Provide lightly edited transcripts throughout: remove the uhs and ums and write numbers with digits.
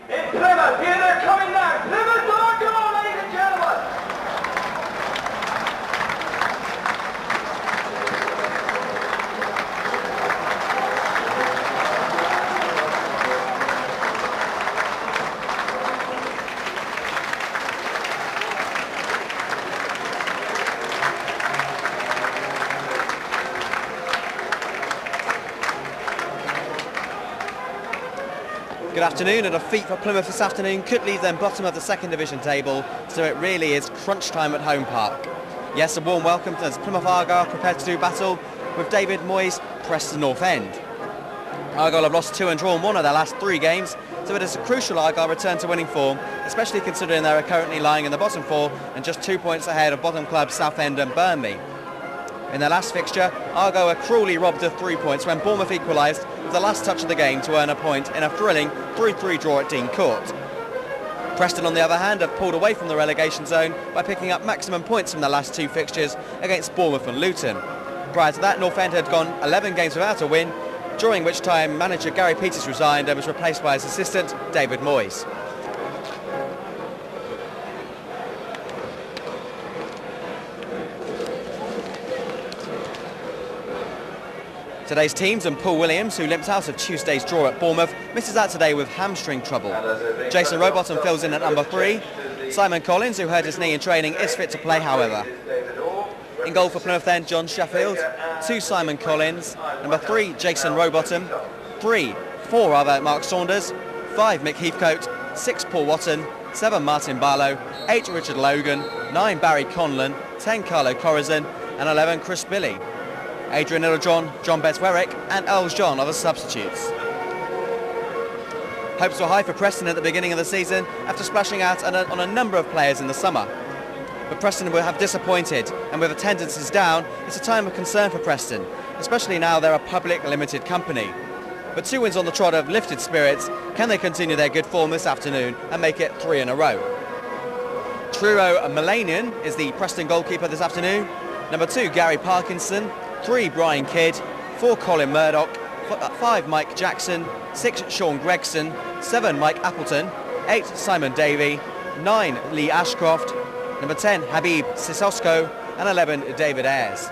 In Plymouth, here they're coming now. Plymouth Argyle, ladies and gentlemen. Good afternoon. A defeat for Plymouth this afternoon could leave them bottom of the second division table, so it really is crunch time at Home Park. Yes, a warm welcome as Plymouth Argyle prepared to do battle with David Moyes' Preston North End. Argyle have lost 2 and drawn 1 of their last 3 games, so it is a crucial Argyle return to winning form, especially considering they are currently lying in the bottom 4 and just 2 points ahead of bottom clubs Southend and Burnley. In their last fixture, Argyle were cruelly robbed of 3 points when Bournemouth equalised with the last touch of the game to earn a point in a thrilling 3-3 draw at Dean Court. Preston, on the other hand, have pulled away from the relegation zone by picking up maximum points from their last 2 fixtures against Bournemouth and Luton. Prior to that, North End had gone 11 games without a win, during which time manager Gary Peters resigned and was replaced by his assistant David Moyes. Today's teams, and Paul Williams, who limped out of Tuesday's draw at Bournemouth, misses out today with hamstring trouble. Jason Rowbottom fills in at number 3. Simon Collins, who hurt his knee in training, is fit to play, however. In goal for Plymouth then, John Sheffield. 2, Simon Collins. Number 3, Jason Rowbottom. 4 rather, Mark Saunders. 5, Mick Heathcote. 6, Paul Watton. 7, Martin Barlow. 8, Richard Logan. 9, Barry Conlon. 10, Carlo Corazon. And 11, Chris Billy. Adrian Littlejohn, John Betts-Werrick and Earls John are the substitutes. Hopes were high for Preston at the beginning of the season after splashing out on a number of players in the summer. But Preston will have disappointed, and with attendances down, it's a time of concern for Preston, especially now they're a public limited company. But 2 wins on the trot have lifted spirits. Can they continue their good form this afternoon and make it 3 in a row? Truro Melanian is the Preston goalkeeper this afternoon. Number 2, Gary Parkinson. 3, Brian Kidd. 4, Colin Murdoch. 5, Mike Jackson. 6, Sean Gregson. 7, Mike Appleton. 8, Simon Davey. 9, Lee Ashcroft. Number 10, Habib Sissosco. And 11, David Ayres.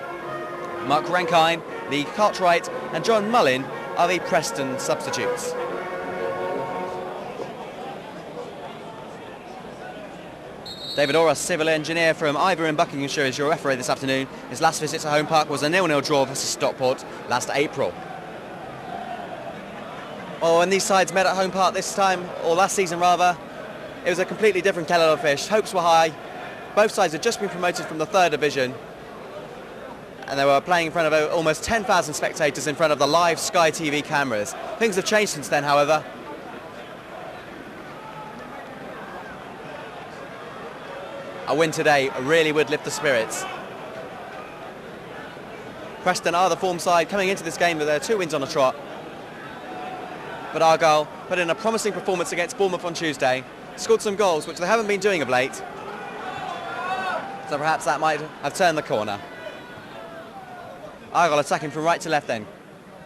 Mark Rankine, Lee Cartwright and John Mullin are the Preston substitutes. David Orr, a civil engineer from Ivor in Buckinghamshire, is your referee this afternoon. His last visit to Home Park was a 0-0 draw versus Stockport last April. Oh, and these sides met at Home Park this time, or last season rather. It was a completely different kettle of fish. Hopes were high. Both sides had just been promoted from the 3rd division. And they were playing in front of almost 10,000 spectators in front of the live Sky TV cameras. Things have changed since then, however. A win today really would lift the spirits. Preston are the form side coming into this game with their 2 wins on the trot. But Argyle put in a promising performance against Bournemouth on Tuesday, scored some goals, which they haven't been doing of late. So perhaps that might have turned the corner. Argyle attacking from right to left then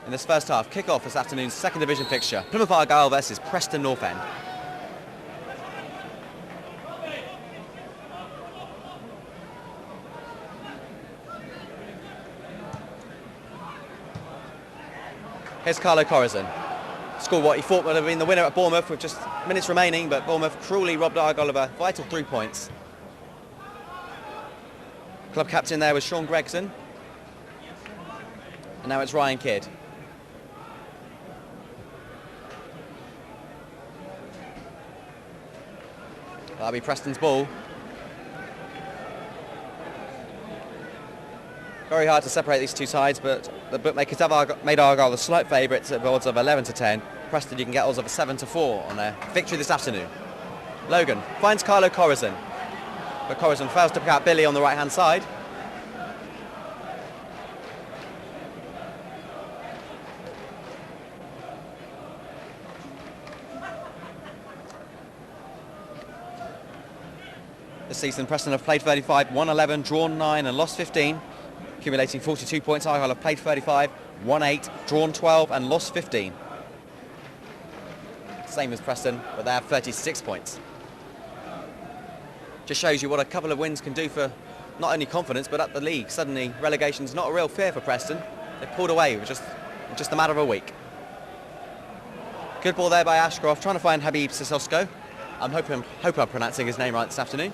in this first half. Kick off this afternoon's second division fixture. Plymouth Argyle versus Preston North End. Here's Carlo Corazon. Scored what he thought would have been the winner at Bournemouth with just minutes remaining, but Bournemouth cruelly robbed Argyle of a vital 3 points. Club captain there was Sean Gregson. And now it's Ryan Kidd. That'll be Preston's ball. Very hard to separate these two sides, but the bookmakers have made Argyle the slight favourites at odds of 11-10. Preston, you can get odds of 7-4 on their victory this afternoon. Logan finds Carlo Corazon, but Corazon fails to pick out Billy on the right-hand side. This season, Preston have played 35, won 11, drawn 9 and lost 15. Accumulating 42 points, Argyle have played 35, won 8, drawn 12 and lost 15. same as Preston, but they have 36 points. Just shows you what a couple of wins can do for not only confidence, but up the league. Suddenly, relegation's not a real fear for Preston. They pulled away with just a matter of a week. Good ball there by Ashcroft, trying to find Habib Sissoko. I'm hoping I'm pronouncing his name right this afternoon.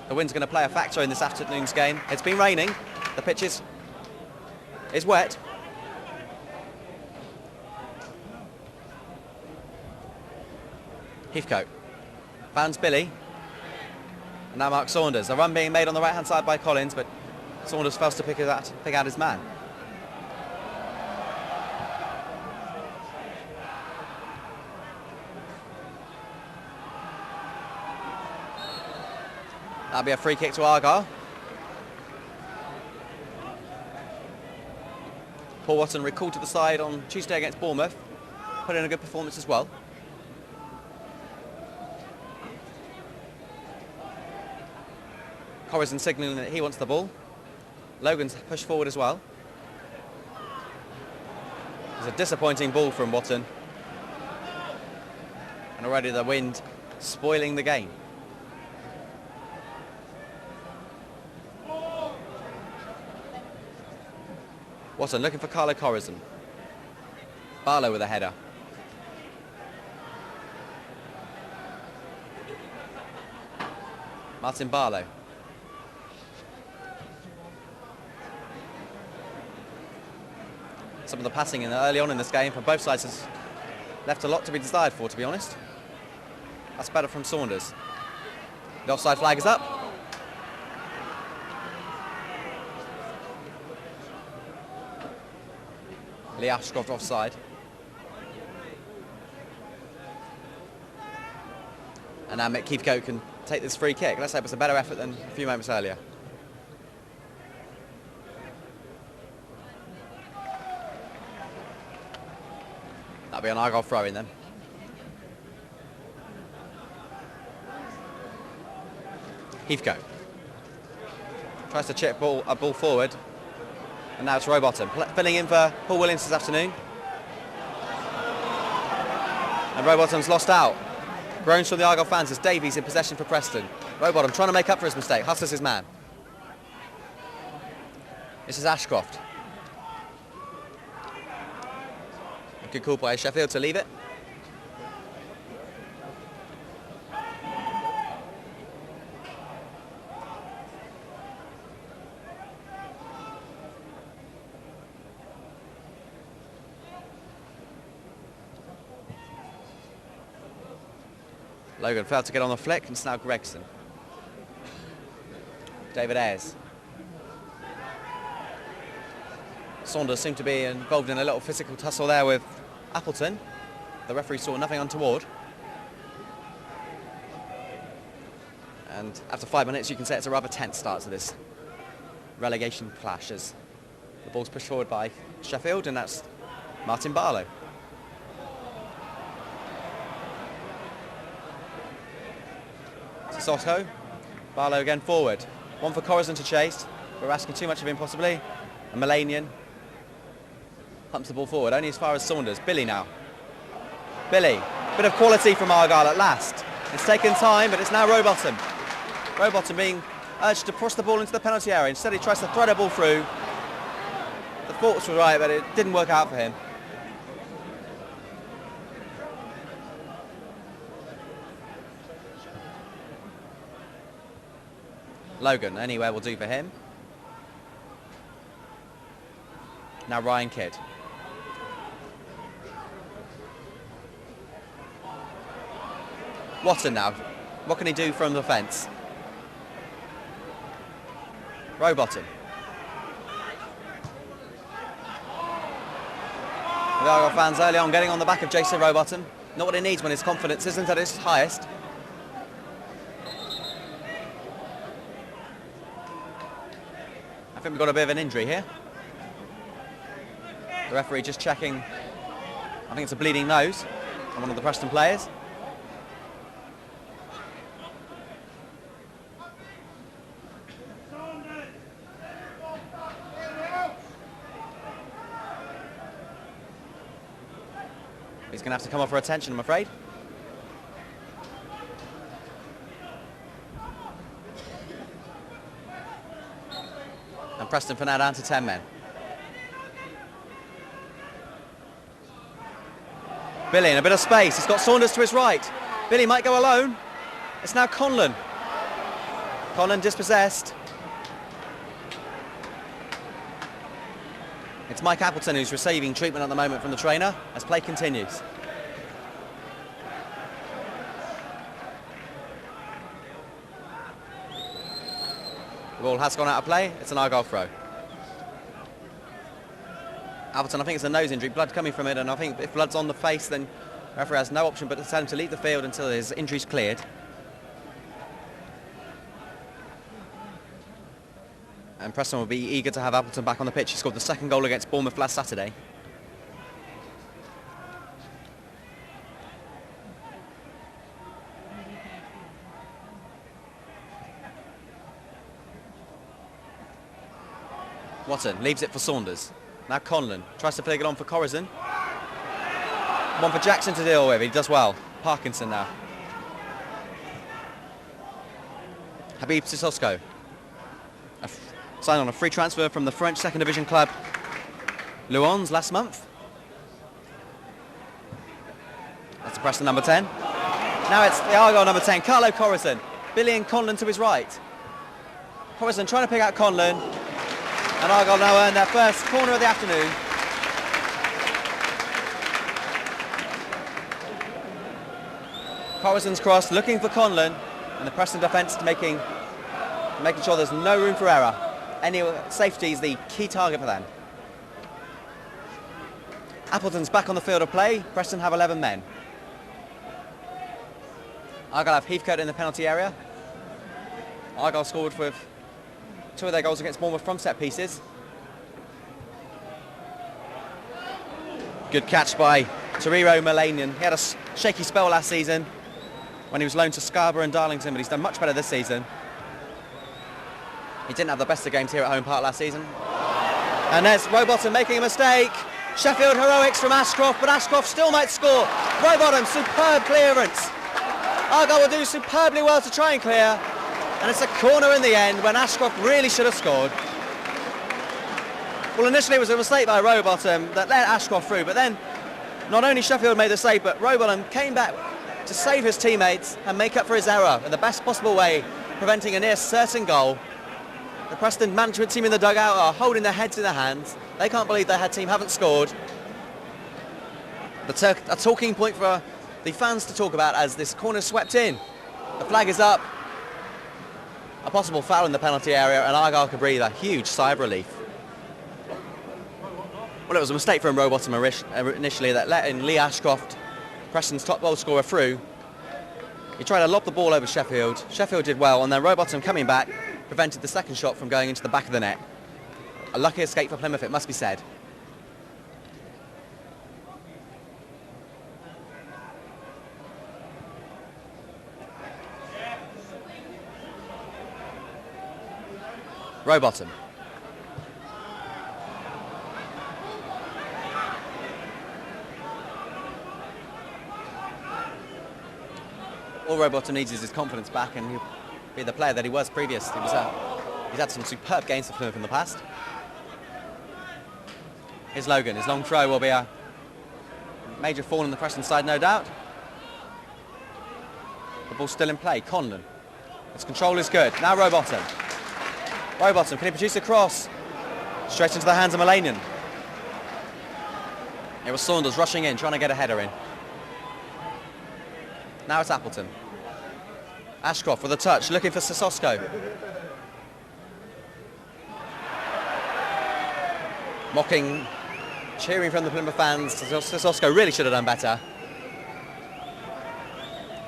The wind's going to play a factor in this afternoon's game. It's been raining. The pitch is wet. Heathcote founds Billy. And now Mark Saunders. A run being made on the right-hand side by Collins, but Saunders fails to pick out his man. That'll be a free kick to Argyle. Paul Watson recalled to the side on Tuesday against Bournemouth. Put in a good performance as well. Corrison signalling that he wants the ball. Logan's pushed forward as well. It's a disappointing ball from Watson. And already the wind spoiling the game. Watson looking for Carlo Corrison. Barlow with a header. Martin Barlow. Some of the passing early on in this game from both sides has left a lot to be desired for, to be honest. That's better from Saunders. The offside flag is up. Lee Ashcroft offside. And now Mick Heathcote can take this free kick. Let's hope it's a better effort than a few moments earlier. That'll be an Argyle throw in then. Heathcote tries to chip a ball forward. And now it's Rowbottom, filling in for Paul Williams this afternoon. And Rowbottom's lost out. Groans from the Argyle fans as Davies in possession for Preston. Rowbottom trying to make up for his mistake. Hustles his man. This is Ashcroft. A good call by Sheffield to leave it. Logan failed to get on the flick, and it's now Gregson. David Ayres. Saunders seemed to be involved in a little physical tussle there with Appleton. The referee saw nothing untoward. And after 5 minutes, you can say it's a rather tense start to this relegation clash as the ball's pushed forward by Sheffield, and that's Martin Barlow. Sissoko. Barlow again forward. One for Corrison to chase. We're asking too much of him possibly. And Melanian pumps the ball forward, only as far as Saunders. Billy now. Billy. Bit of quality from Argyle at last. It's taken time, but it's now Rowbottom. Rowbottom being urged to push the ball into the penalty area. Instead he tries to thread a ball through. The thoughts were right, but it didn't work out for him. Logan, anywhere will do for him. Now Ryan Kidd. Watson now. What can he do from the fence? Rowbottom. The Argyle fans early on getting on the back of Jason Rowbottom. Not what he needs when his confidence isn't at its highest. I think we've got a bit of an injury here. The referee just checking, I think it's a bleeding nose on one of the Preston players. He's going to have to come off for attention, I'm afraid. And Preston for now down to 10 men. Billy in a bit of space. He's got Saunders to his right. Billy might go alone. It's now Conlon. Conlon dispossessed. It's Mike Appleton who's receiving treatment at the moment from the trainer as play continues. The ball has gone out of play. It's an Argyle throw. Appleton, I think it's a nose injury, blood coming from it, and I think if blood's on the face, then the referee has no option but to tell him to leave the field until his injury's cleared. And Preston will be eager to have Appleton back on the pitch. He scored the second goal against Bournemouth last Saturday. Watson leaves it for Saunders. Now Conlon tries to flick it on for Corazon. One for Jackson to deal with. He does well. Parkinson now. Habib Sissoko. Signed on a free transfer from the French second division club Louans last month. That's the Preston number 10. Now it's the Argyle number 10, Carlo Corazon. Billy and Conlon to his right. Corazon trying to pick out Conlon. And Argyle now earn their first corner of the afternoon. Corazon's cross looking for Conlon, and the Preston defence making sure there's no room for error. Any safety is the key target for them. Appleton's back on the field of play. Preston have 11 men. Argyle have Heathcote in the penalty area. Argyle scored with 2 of their goals against Bournemouth from set pieces. Good catch by Toriro Malanian. He had a shaky spell last season when he was loaned to Scarborough and Darlington, but he's done much better this season. He didn't have the best of games here at Home Park last season. And there's Rowbottom making a mistake. Sheffield heroics from Ashcroft, but Ashcroft still might score. Rowbottom, superb clearance. Argyle will do superbly well to try and clear. And it's a corner in the end when Ashcroft really should have scored. Well, initially it was a mistake by Rowbottom that let Ashcroft through, but then not only Sheffield made the save, but Rowbottom came back to save his teammates and make up for his error in the best possible way, preventing a near certain goal. The Preston management team in the dugout are holding their heads in their hands. They can't believe their head team haven't scored. A talking point for the fans to talk about as this corner swept in. The flag is up. A possible foul in the penalty area, and Argyle could breathe a huge sigh of relief. Well, it was a mistake from Rowbottom initially that let in Lee Ashcroft, Preston's top goal scorer, through. He tried to lob the ball over Sheffield. Sheffield did well, and then Rowbottom coming back prevented the second shot from going into the back of the net. A lucky escape for Plymouth, it must be said. Rowbottom. All Rowbottom needs is his confidence back, and he'll be the player that he was previous. He's had some superb games for Plymouth in the past. Here's Logan. His long throw will be a major fall on the Preston side, no doubt. The ball's still in play. Conlon. His control is good. Now Rowbottom. Rowbottom, can he produce a cross? Straight into the hands of Malanian. It was Saunders rushing in, trying to get a header in. Now it's Appleton. Ashcroft with a touch, looking for Sissoko. Mocking, cheering from the Plymouth fans. Sissoko really should have done better.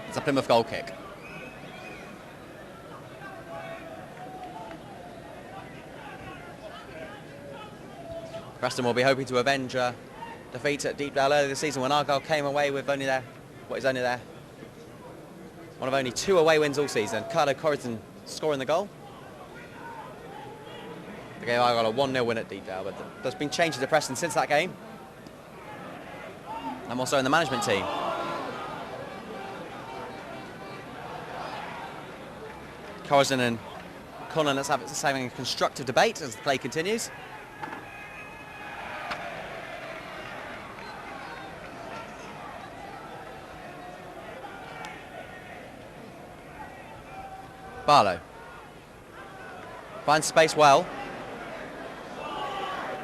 It's a Plymouth goal kick. Preston will be hoping to avenge a defeat at Deepdale earlier this season when Argyle came away with one of only 2 away wins all season. Carlo Corazon scoring the goal. They gave Argyle a 1-0 win at Deepdale, but there's been changes at Preston since that game. I'm also in the management team. Corazon and Conlon is having a constructive debate as the play continues. Barlow finds space well.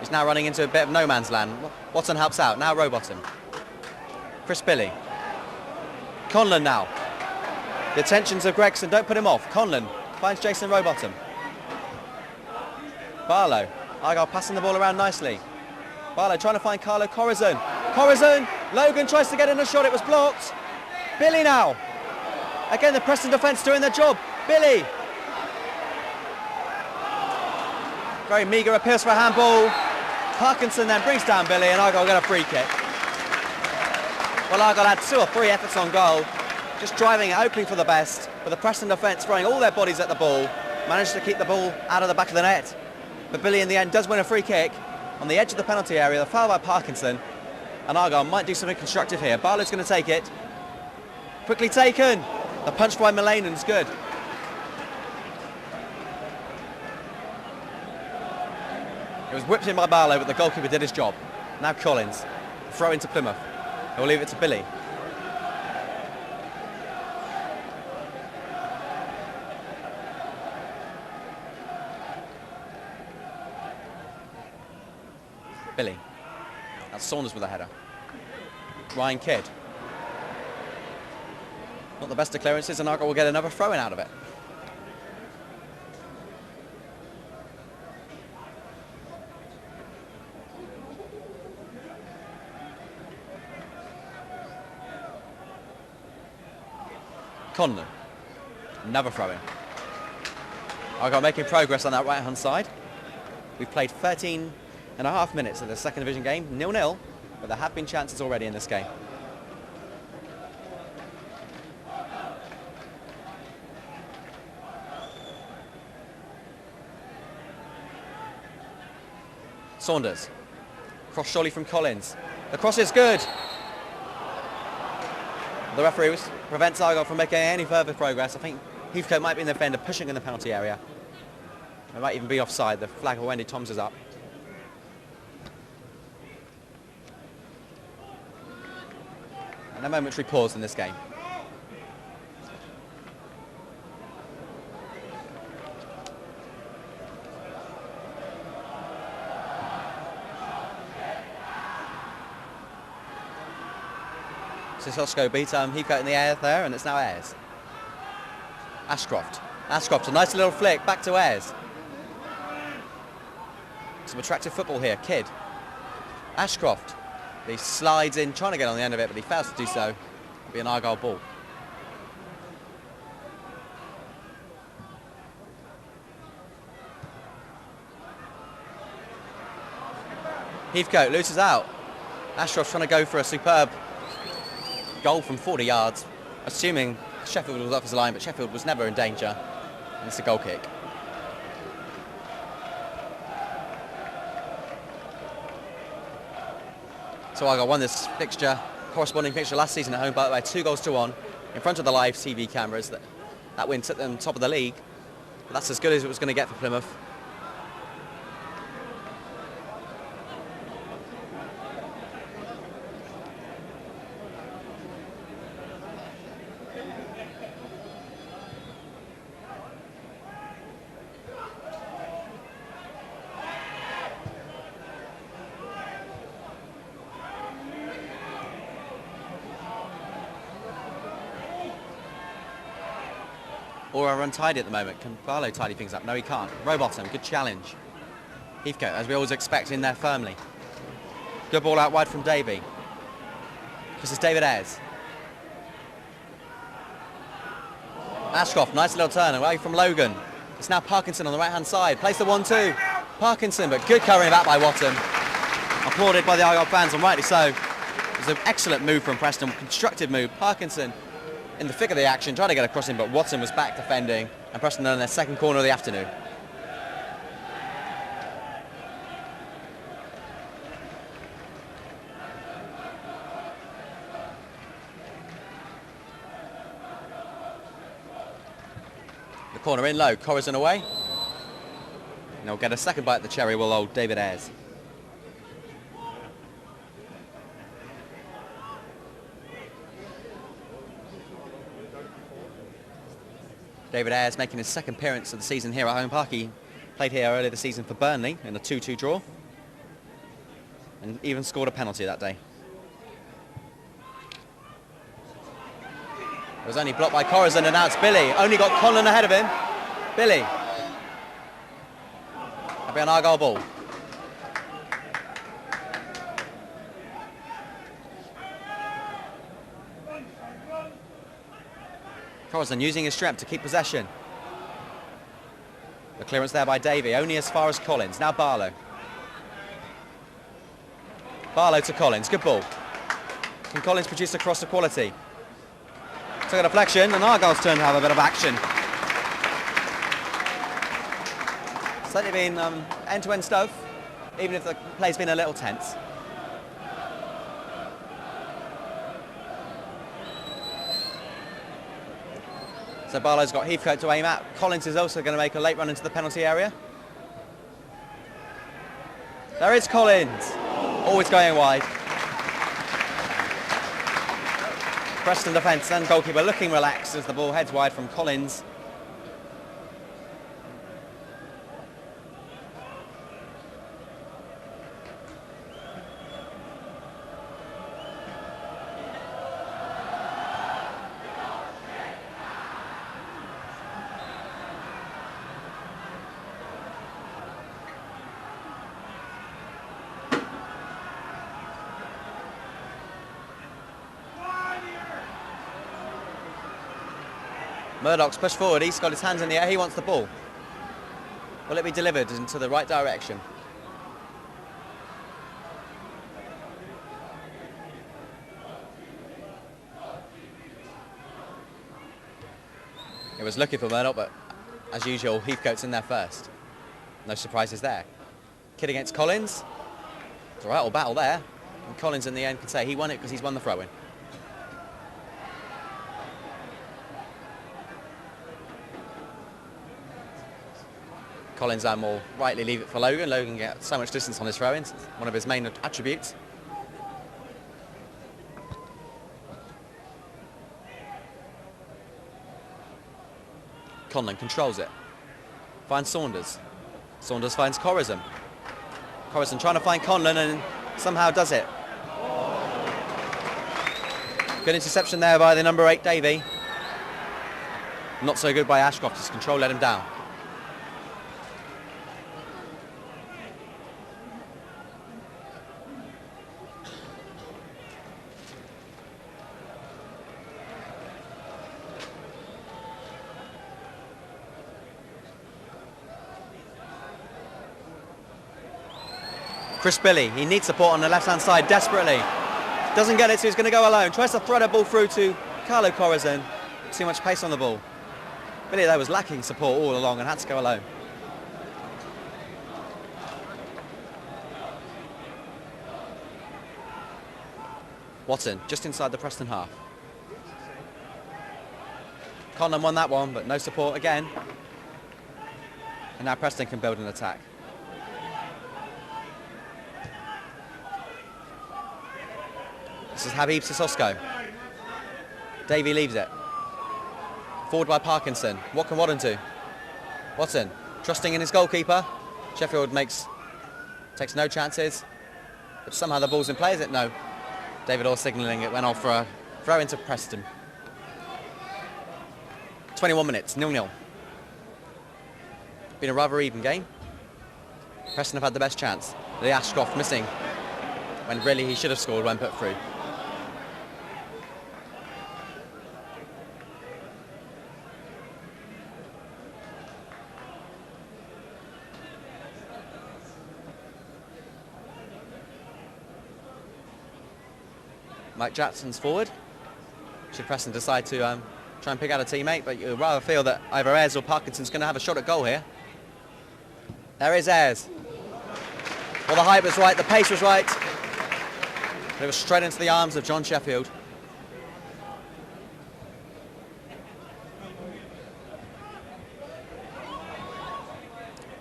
He's now running into a bit of no man's land. Watson helps out. Now Rowbottom. Chris Billy. Conlon now. The attentions of Gregson don't put him off. Conlon finds Jason Rowbottom. Barlow. Argyle passing the ball around nicely. Barlow trying to find Carlo Corazon. Corazon. Logan tries to get in a shot. It was blocked. Billy now. Again, the Preston defence doing their job. Billy. Very meagre appeals for a handball. Parkinson then brings down Billy and Argyle get a free kick. Well, Argyle had 2 or 3 efforts on goal, just driving it, hoping for the best, but the Preston defence throwing all their bodies at the ball, managed to keep the ball out of the back of the net. But Billy in the end does win a free kick on the edge of the penalty area, the foul by Parkinson, and Argyle might do something constructive here. Barlow's going to take it. Quickly taken. The punch by Mulanen's good. It was whipped in by Barlow, but the goalkeeper did his job. Now Collins, throw into Plymouth. He'll leave it to Billy. Billy. That's Saunders with a header. Ryan Kidd. Not the best of clearances, and Argyle will get another throw-in out of it. Conlon, another throw-in. Argyle making progress on that right-hand side. We've played 13 and a half minutes of the second division game, 0-0, but there have been chances already in this game. Saunders, cross surely from Collins. The cross is good. The referee prevents Argyle from making any further progress. I think Heathcote might be in the defender, pushing in the penalty area. It might even be offside. The flag of Wendy Toms is up. And a momentary pause in this game. Sissosco beat Heathcote in the air there, and it's now Ayres. Ashcroft. Ashcroft, a nice little flick, back to Ayres. Some attractive football here, Kidd. Ashcroft. He slides in, trying to get on the end of it, but he fails to do so. It'll be an Argyle ball. Heathcote loses out. Ashcroft trying to go for a superb goal from 40 yards, assuming Sheffield was off his line, but Sheffield was never in danger. And it's a goal kick. So Argyle won this fixture, corresponding fixture last season at home by 2-1 in front of the live TV cameras. That win took them top of the league. But that's as good as it was going to get for Plymouth. Or are untidy at the moment. Can Barlow tidy things up? No, he can't. Rowbottom, good challenge. Heathcote, as we always expect, in there firmly. Good ball out wide from Davey. This is David Ayres. Ashcroft, nice little turn away from Logan. It's now Parkinson on the right-hand side. Plays the 1-2. Parkinson, but good covering back by Watton. Applauded by the Argyle fans, and rightly so. It was an excellent move from Preston, constructive move. Parkinson in the thick of the action, trying to get across him, but Watson was back defending, and Preston on their second corner of the afternoon. Corner in low, Corazon away. And he'll get a second bite at the cherry, will old David Ayres. David Ayres making his second appearance of the season here at Home Park. He played here earlier this season for Burnley in a 2-2 draw. And even scored a penalty that day. It was only blocked by Corazon, and now it's Billy. Only got Conlon ahead of him. Billy. That'll be an Argyle ball. Corazon using his strength to keep possession. The clearance there by Davey, only as far as Collins. Now Barlow. Barlow to Collins, good ball. Can Collins produce a cross of quality? Took a deflection, and Argyle's turn to have a bit of action. Certainly been end-to-end stuff, even if the play's been a little tense. So Barlow's got Heathcote to aim at. Collins is also going to make a late run into the penalty area. There is Collins, always going wide. Preston defence and goalkeeper looking relaxed as the ball heads wide from Collins. Murdoch's pushed forward, he's got his hands in the air, he wants the ball. Will it be delivered into the right direction? It was looking for Murdoch, but as usual, Heathcote's in there first. No surprises there. Kid against Collins. It's a right old battle there. And Collins in the end can say he won it because he's won the throw-in. Collins will rightly leave it for Logan. Logan gets so much distance on his throw-ins, one of his main attributes. Conlon controls it. Finds Saunders. Saunders finds Corazon. Corazon trying to find Conlon and somehow does it. Good interception there by the number 8, Davey. Not so good by Ashcroft, his control let him down. Chris Billy, he needs support on the left-hand side desperately. Doesn't get it, so he's going to go alone. Tries to thread a ball through to Carlo Corazon. Too much pace on the ball. Billy there was lacking support all along and had to go alone. Watson, just inside the Preston half. Conlon won that one, but no support again. And now Preston can build an attack. This is Habib Sissoko. Davey leaves it. Forward by Parkinson. What can Watson do? Watson, trusting in his goalkeeper. Sheffield takes no chances. But somehow the ball's in play, is it? No. David Orr signalling it went off for a throw into Preston. 21 minutes, 0-0. Been a rather even game. Preston have had the best chance. Lee Ashcroft missing when really he should have scored when put through. Mike Jackson's forward. Should Preston decide to try and pick out a teammate, but you'd rather feel that either Ayres or Parkinson's going to have a shot at goal here. There is Ayres. Well, the height was right, the pace was right. But it was straight into the arms of John Sheffield.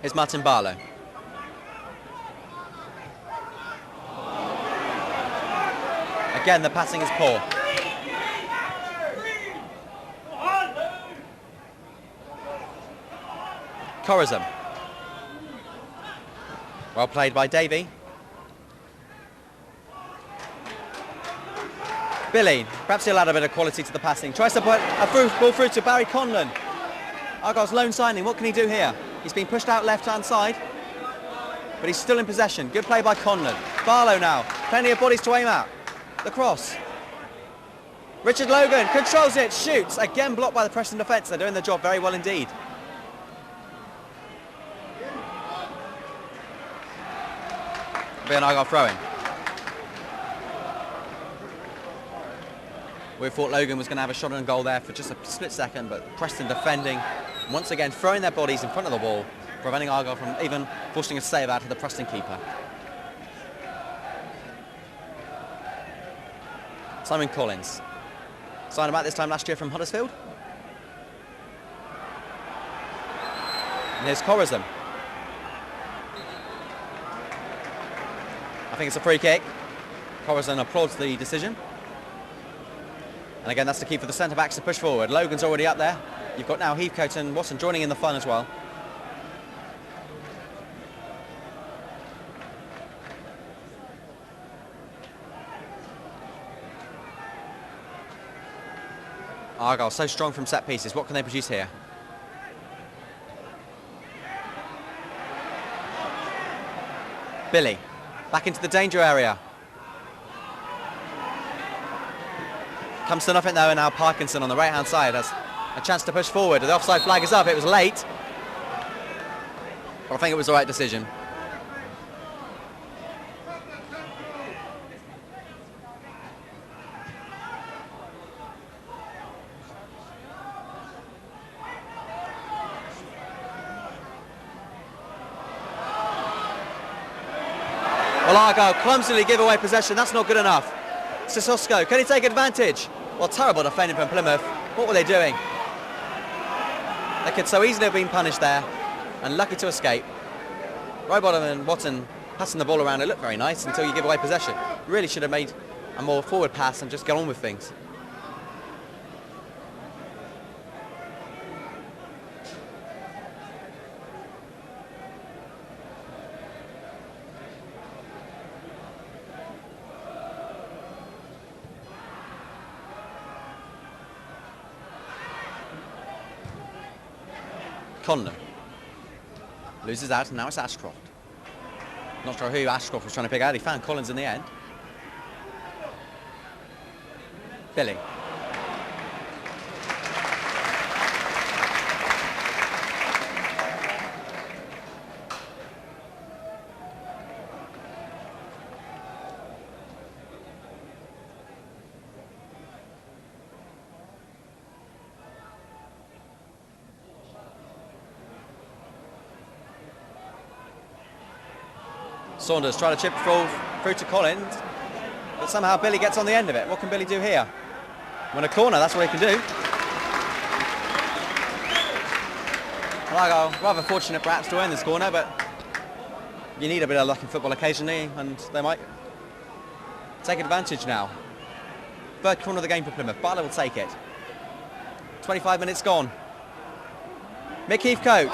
Here's Martin Barlow. Again, the passing is poor. Corazon. Well played by Davey. Billy, perhaps he'll add a bit of quality to the passing. Tries to put a ball through to Barry Conlon. Argyle's lone signing, what can he do here? He's been pushed out left-hand side, but he's still in possession. Good play by Conlon. Barlow now, plenty of bodies to aim at. The cross. Richard Logan controls it, shoots. Again blocked by the Preston defence. They're doing their job very well indeed. Be an Argyle throw-in. We thought Logan was going to have a shot on goal there for just a split second, but Preston defending, once again throwing their bodies in front of the wall, preventing Argyle from even forcing a save out of the Preston keeper. Simon Collins. Signed about this time last year from Huddersfield. And here's Corazon. I think it's a free kick. Corazon applauds the decision. And again, that's the key for the centre-backs to push forward. Logan's already up there. You've got now Heathcote and Watson joining in the fun as well. Argyle so strong from set pieces. What can they produce here? Billy, back into the danger area. Comes to nothing though, and now Parkinson on the right-hand side has a chance to push forward. The offside flag is up. It was late, but I think it was the right decision. Well, Argyle clumsily give away possession. That's not good enough. Sissoko, can he take advantage? Well, terrible defending from Plymouth. What were they doing? They could so easily have been punished there, and lucky to escape. Rowbottom and Watson passing the ball around. It looked very nice until you give away possession. Really should have made a more forward pass and just get on with things. Conlon loses out, and now it's Ashcroft. Not sure who Ashcroft was trying to pick out. He found Collins in the end. Billy. Saunders trying to chip through to Collins, but somehow Billy gets on the end of it. What can Billy do here? Win a corner, that's what he can do. Argyle rather fortunate perhaps to win this corner, but you need a bit of luck in football occasionally, and they might take advantage now. Third corner of the game for Plymouth. Barlow will take it. 25 minutes gone. Mick Heathcote.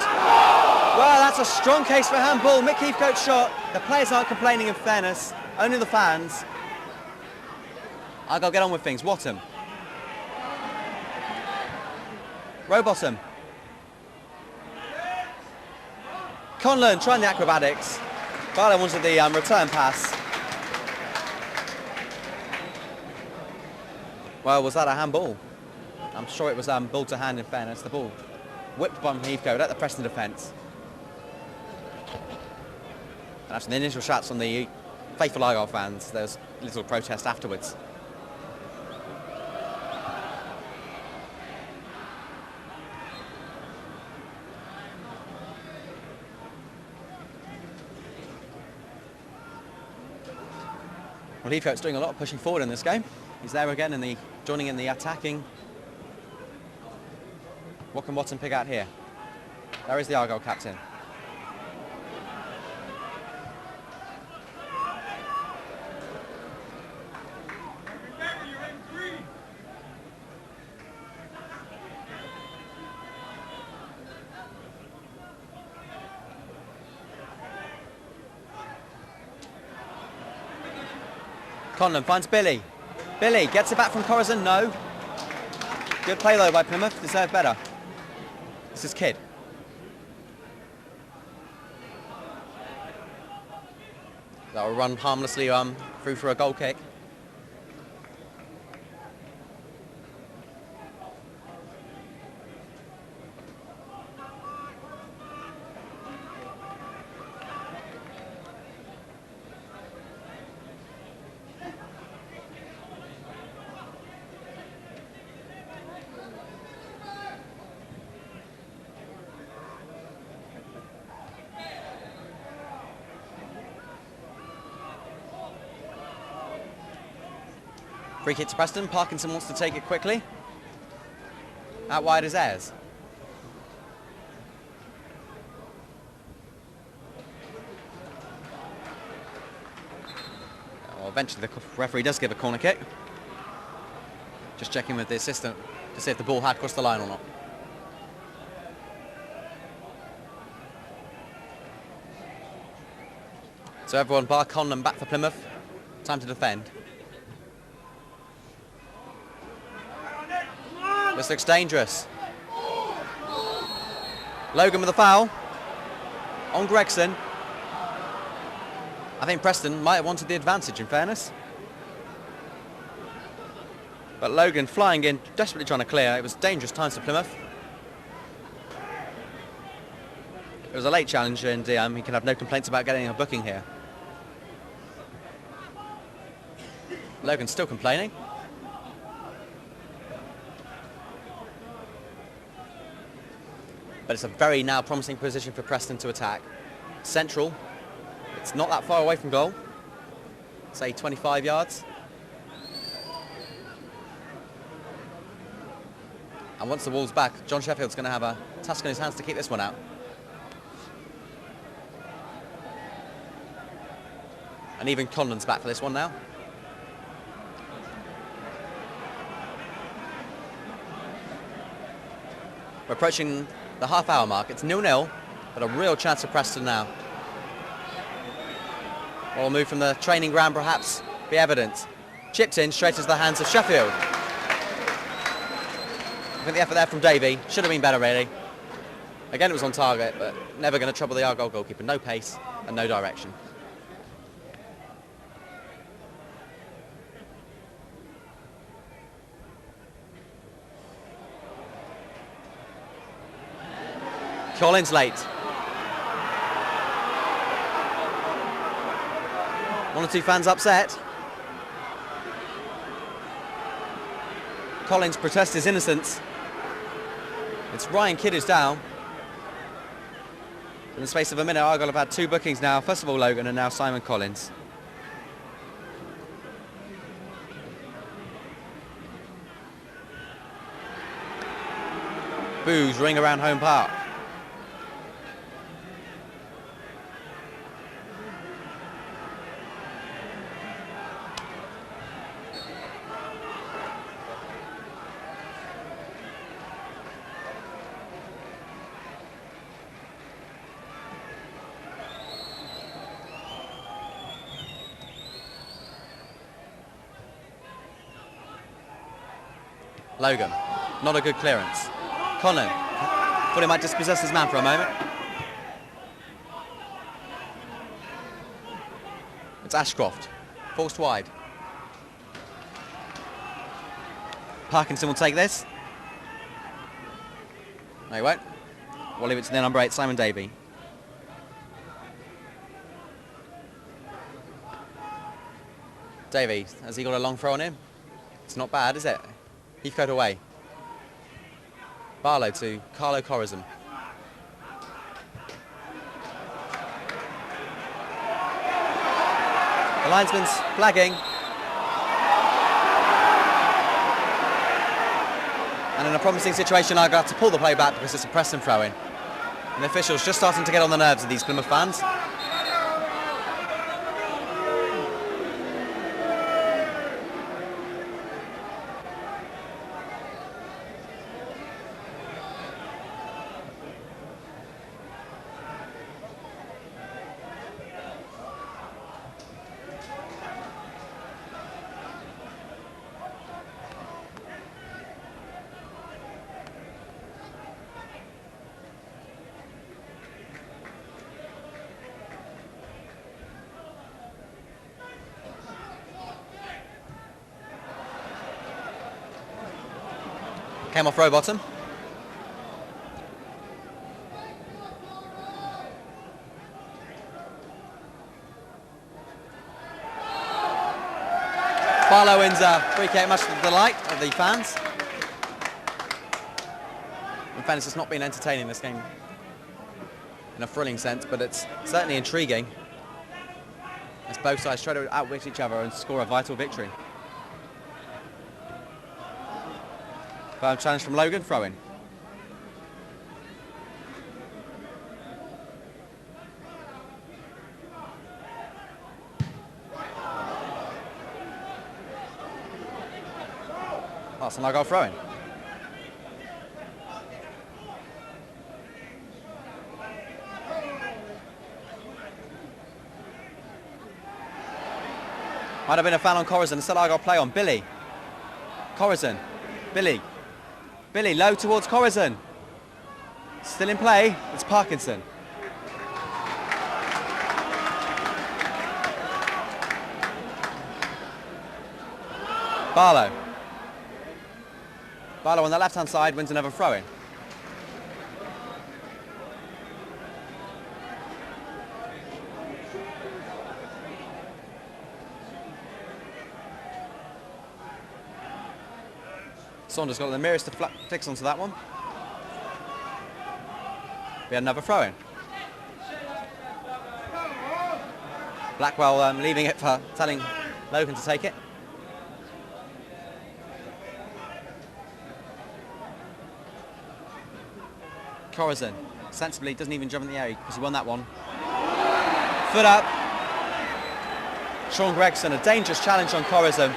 Well, that's a strong case for handball. Mick Heathcote's shot. The players aren't complaining in fairness, only the fans. Argyle get on with things. Watton. Rowbottom. Conlon trying the acrobatics. Barlow wanted the return pass. Well, was that a handball? I'm sure it was ball to hand in fairness. The ball whipped by Heathcote at the Preston defence. And after the initial shots on the faithful Argyle fans, there was a little protest afterwards. Well, Heathcote's doing a lot of pushing forward in this game. He's there again in the joining in the attacking. What can Watson pick out here? There is the Argyle captain. Conlon finds Billy. Billy gets it back from Corazon. No. Good play though by Plymouth. Deserved better. This is Kidd. That will run harmlessly through for a goal kick. Free kick to Preston. Parkinson wants to take it quickly. Out wide is Ayres. Well, eventually the referee does give a corner kick. Just checking with the assistant to see if the ball had crossed the line or not. So everyone bar Conlon back for Plymouth. Time to defend. This looks dangerous. Logan with a foul on Gregson. I think Preston might have wanted the advantage, in fairness. But Logan flying in, desperately trying to clear. It was dangerous times for Plymouth. It was a late challenge, and he can have no complaints about getting a booking here. Logan's still complaining. But it's a very now promising position for Preston to attack. Central, it's not that far away from goal. Say 25 yards. And once the ball's back, John Sheffield's going to have a task in his hands to keep this one out. And even Conlon's back for this one now. We're approaching the half-hour mark. It's 0-0, but a real chance for Preston now. Ball move from the training ground perhaps be evident. Chipped in straight into the hands of Sheffield. I think the effort there from Davey should have been better really. Again it was on target, but never going to trouble the Argyle goalkeeper. No pace and no direction. Collins late. One or two fans upset. Collins protests his innocence. It's Ryan Kidd who's down. In the space of a minute, Argyle have had two bookings now. First of all Logan and now Simon Collins. Boos ring around home park. Logan, not a good clearance. Conlon, thought he might dispossess his man for a moment. It's Ashcroft, forced wide. Parkinson will take this. No, he won't. We'll leave it to the number 8, Simon Davey. Davey, has he got a long throw on him? It's not bad, is it? Heathcote away. Barlow to Carlo Corazon. The linesman's flagging. And in a promising situation, I've got to pull the play back because it's a Preston throw-in. And the officials just starting to get on the nerves of these Plymouth fans. Came off Rowbottom. Barlow wins a free kick, much to the delight of the fans. In fairness, it's not been entertaining, this game, in a thrilling sense, but it's certainly intriguing as both sides try to outwit each other and score a vital victory. Firm challenge from Logan, throw in. That's an Argyle throw in. Might have been a foul on Corazon. Still Argyle play on Billy. Corazon. Billy. Billy low towards Corazon. Still in play. It's Parkinson. Barlow. Barlow on the left-hand side wins another throw-in. Saunders got the nearest to fix onto that one. We had another throw-in. Blackwell leaving it for telling Logan to take it. Corazon sensibly doesn't even jump in the air because he won that one. Foot up. Sean Gregson, a dangerous challenge on Corazon.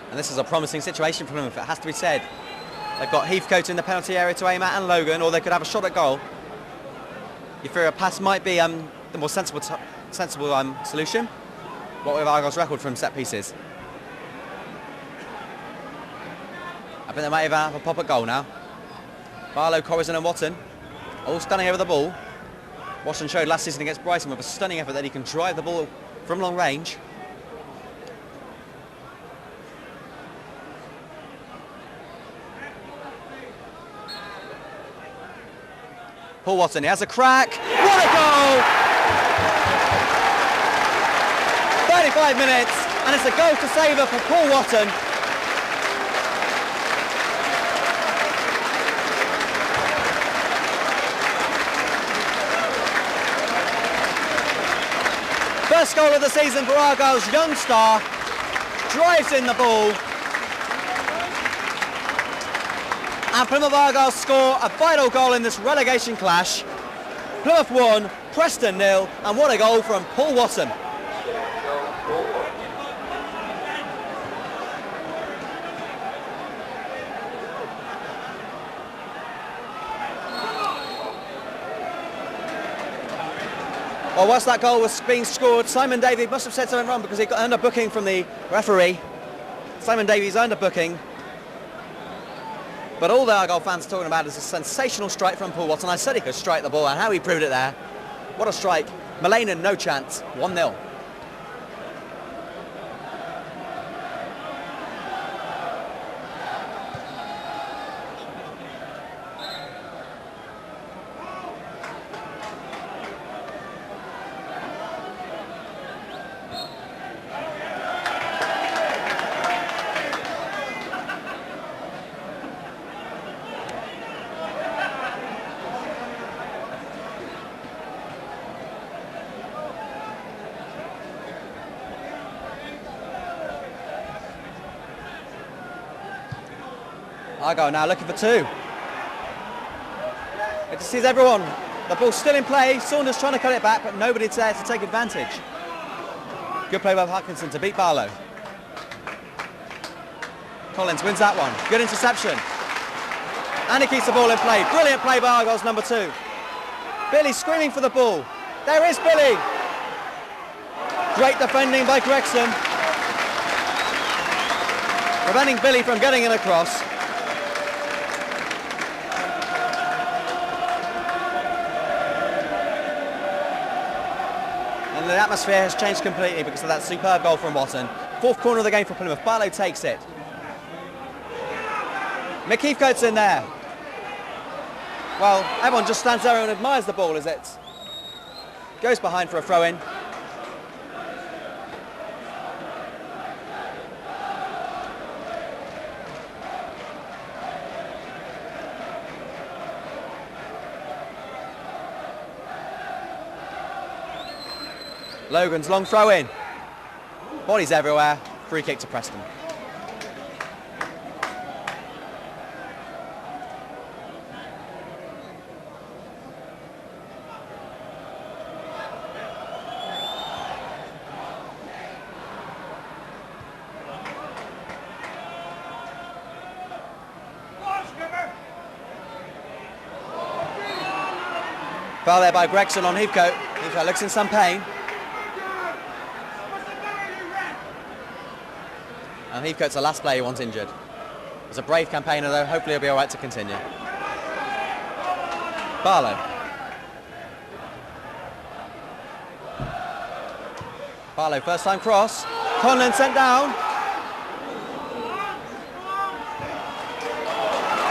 And this is a promising situation for Plymouth, it has to be said. They've got Heathcote in the penalty area to aim at and Logan, or they could have a shot at goal. You fear a pass might be the more sensible solution. What with Argyle's record from set pieces? I think they might even have a pop at goal now. Barlow, Corazon and Watton all stunning over the ball. Watton showed last season against Brighton with a stunning effort that he can drive the ball from long range. Paul Watton, he has a crack. What a goal! 35 minutes, and it's a goal to savour for Paul Watton. First goal of the season for Argyle's young star. Drives in the ball. And Plymouth Argyle score a vital goal in this relegation clash. Plymouth 1, Preston 0, and what a goal from Paul Watton. Well, whilst that goal was being scored, Simon Davies must have said something wrong because he got earned a booking from the referee. Simon Davies earned a booking. But all the Argyle fans are talking about is a sensational strike from Paul Watton. I said he could strike the ball, and how he proved it there. What a strike. Mullane, no chance. 1-0. Argyle now looking for two. It just sees everyone. The ball's still in play. Saunders trying to cut it back, but nobody's there to take advantage. Good play by Parkinson to beat Barlow. Collins wins that one. Good interception. And he keeps the ball in play. Brilliant play by Argyle's number 2. Billy screaming for the ball. There is Billy. Great defending by Gregson. Preventing Billy from getting in across. And the atmosphere has changed completely because of that superb goal from Watson. Fourth corner of the game for Plymouth. Barlow takes it. Mick Heathcote's in there. Well, everyone just stands there and admires the ball as it goes behind for a throw-in. Logan's long throw-in. Bodies everywhere. Free kick to Preston. Foul there by Gregson on Heathcote. Heathcote looks in some pain. And Heathcote's the last player who wants injured. It's a brave campaigner though, hopefully he'll be alright to continue. Barlow. Barlow, first time cross. Conlon sent down.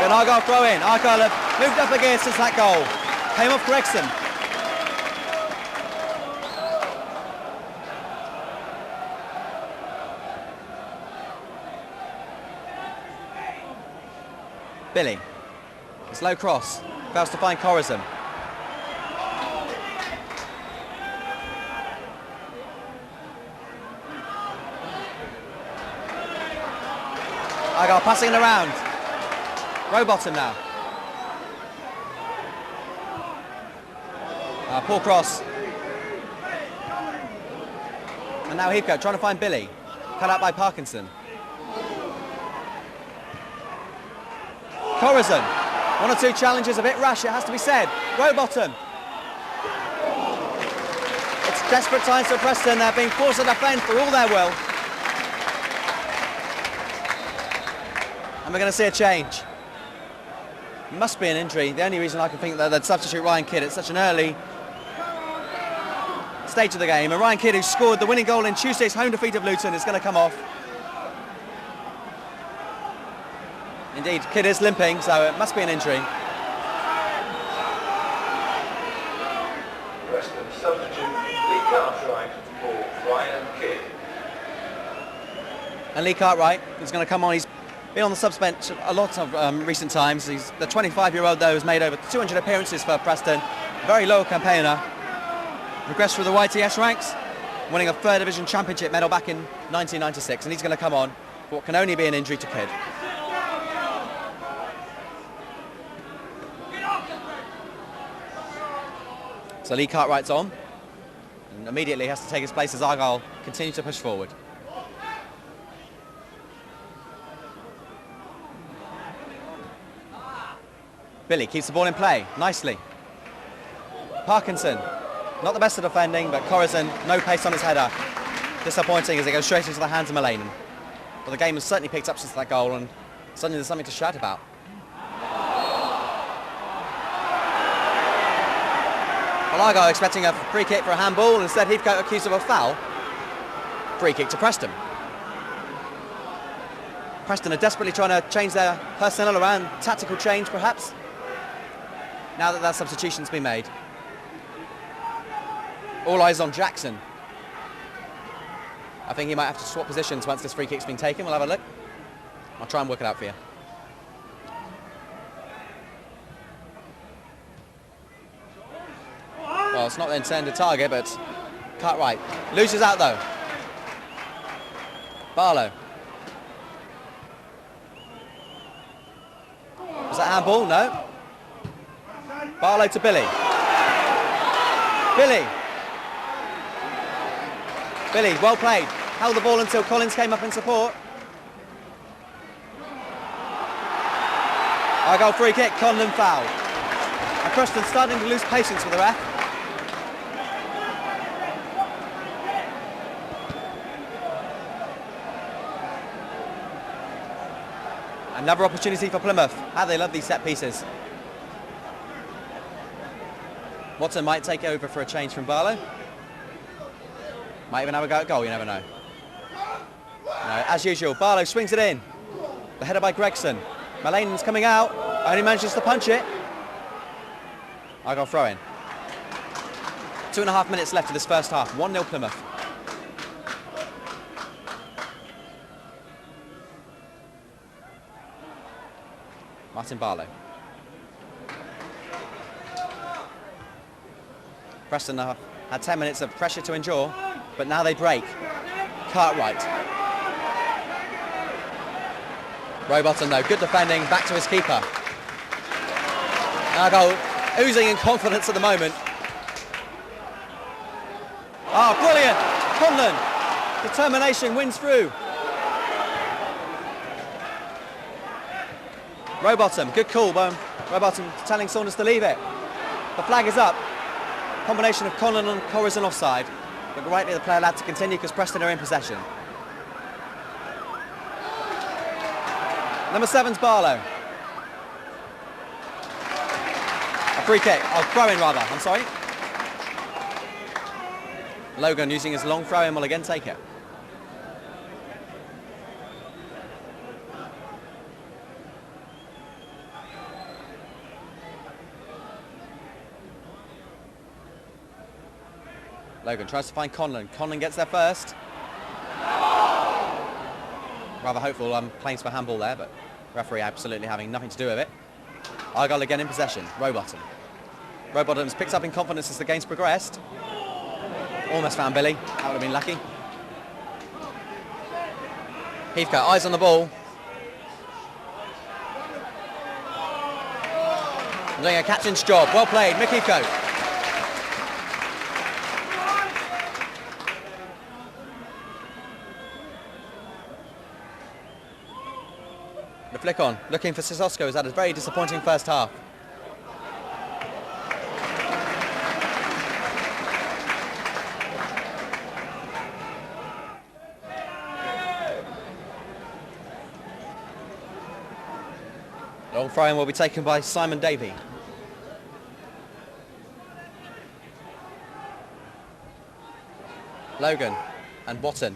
Good Argyle throw in. Argyle have moved up a gear since that goal. Came off Gregson. Billy. It's low cross. Fails to find Corazon. Argyle passing it around. Rowbottom now. Poor cross. And now Heathcote trying to find Billy. Cut out by Parkinson. Corazon. One or two challenges, a bit rash, it has to be said. Rowbottom. It's desperate times for Preston. They're being forced to defend for all their will. And we're going to see a change. Must be an injury. The only reason I can think that they'd substitute Ryan Kidd at such an early stage of the game. And Ryan Kidd, who scored the winning goal in Tuesday's home defeat of Luton, is going to come off. Indeed, Kidd is limping, so it must be an injury. Preston substitute Lee Cartwright for Ryan Kidd. And Lee Cartwright is going to come on. He's been on the subs bench a lot of recent times. He's the 25-year-old though, has made over 200 appearances for Preston. Very loyal campaigner. Progressed through the YTS ranks, winning a third division championship medal back in 1996, and he's going to come on for what can only be an injury to Kidd. So Lee Cartwright's on, and immediately has to take his place as Argyle continue to push forward. Billy keeps the ball in play, nicely. Parkinson, not the best at defending, but Corazon, no pace on his header. Disappointing as it goes straight into the hands of Mullane. But the game has certainly picked up since that goal, and suddenly there's something to shout about. Well, Argyle expecting a free kick for a handball, instead Heathcote accused of a foul. Free kick to Preston. Preston are desperately trying to change their personnel around, tactical change perhaps, now that that substitution's been made. All eyes on Jackson. I think he might have to swap positions once this free kick's been taken. We'll have a look. I'll try and work it out for you. Well, it's not the intended target, but Cartwright loses out though. Barlow. Was that handball? No. Barlow to Billy. Billy, well played. Held the ball until Collins came up in support. Argyle free kick, Conlon foul. And Preston starting to lose patience with the ref. Another opportunity for Plymouth. How they love these set pieces. Watson might take over for a change from Barlow. Might even have a go at goal, you never know. No, as usual, Barlow swings it in. The header by Gregson. Mullainen's coming out, only manages to punch it. Argyle throw in. 2.5 minutes left of this first half, 1-0 Plymouth. Martin Barlow. Preston have had 10 minutes of pressure to endure, but now they break. Cartwright. Rowbottom though, good defending, back to his keeper. Argyle oozing in confidence at the moment. Ah, brilliant! Conlon, determination wins through. Rowbottom, good call, Rowbottom telling Saunders to leave it. The flag is up. Combination of Conlon and Corazon offside, but rightly the player allowed to continue because Preston are in possession. Number 7's Barlow. A free kick, throw in rather, I'm sorry. Logan using his long throw in will again take it. Logan tries to find Conlon. Conlon gets there first. Rather hopeful claims for handball there, but referee absolutely having nothing to do with it. Argyle again in possession. Rowbottom. Rowbottom's picked up in confidence as the game's progressed. Almost found Billy. That would have been lucky. Heathcote, eyes on the ball. Doing a captain's job. Well played, Mick Heathcote. The flick on, looking for Sissoko, who's had a very disappointing first half. Long throw-in will be taken by Simon Davey. Logan and Watton.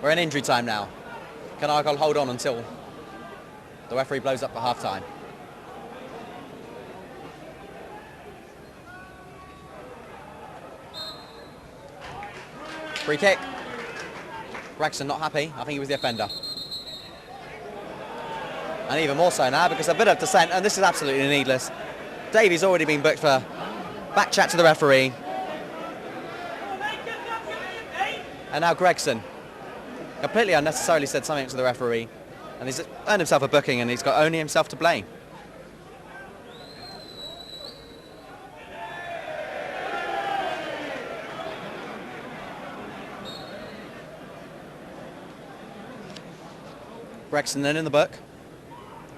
We're in injury time now. Can Argyle hold on until the referee blows up for half-time? Free kick. Gregson not happy. I think he was the offender. And even more so now because a bit of dissent, and this is absolutely needless. Davies already been booked for back chat to the referee. And now Gregson completely unnecessarily said something to the referee, and he's earned himself a booking, and he's got only himself to blame. Gregson then in the book.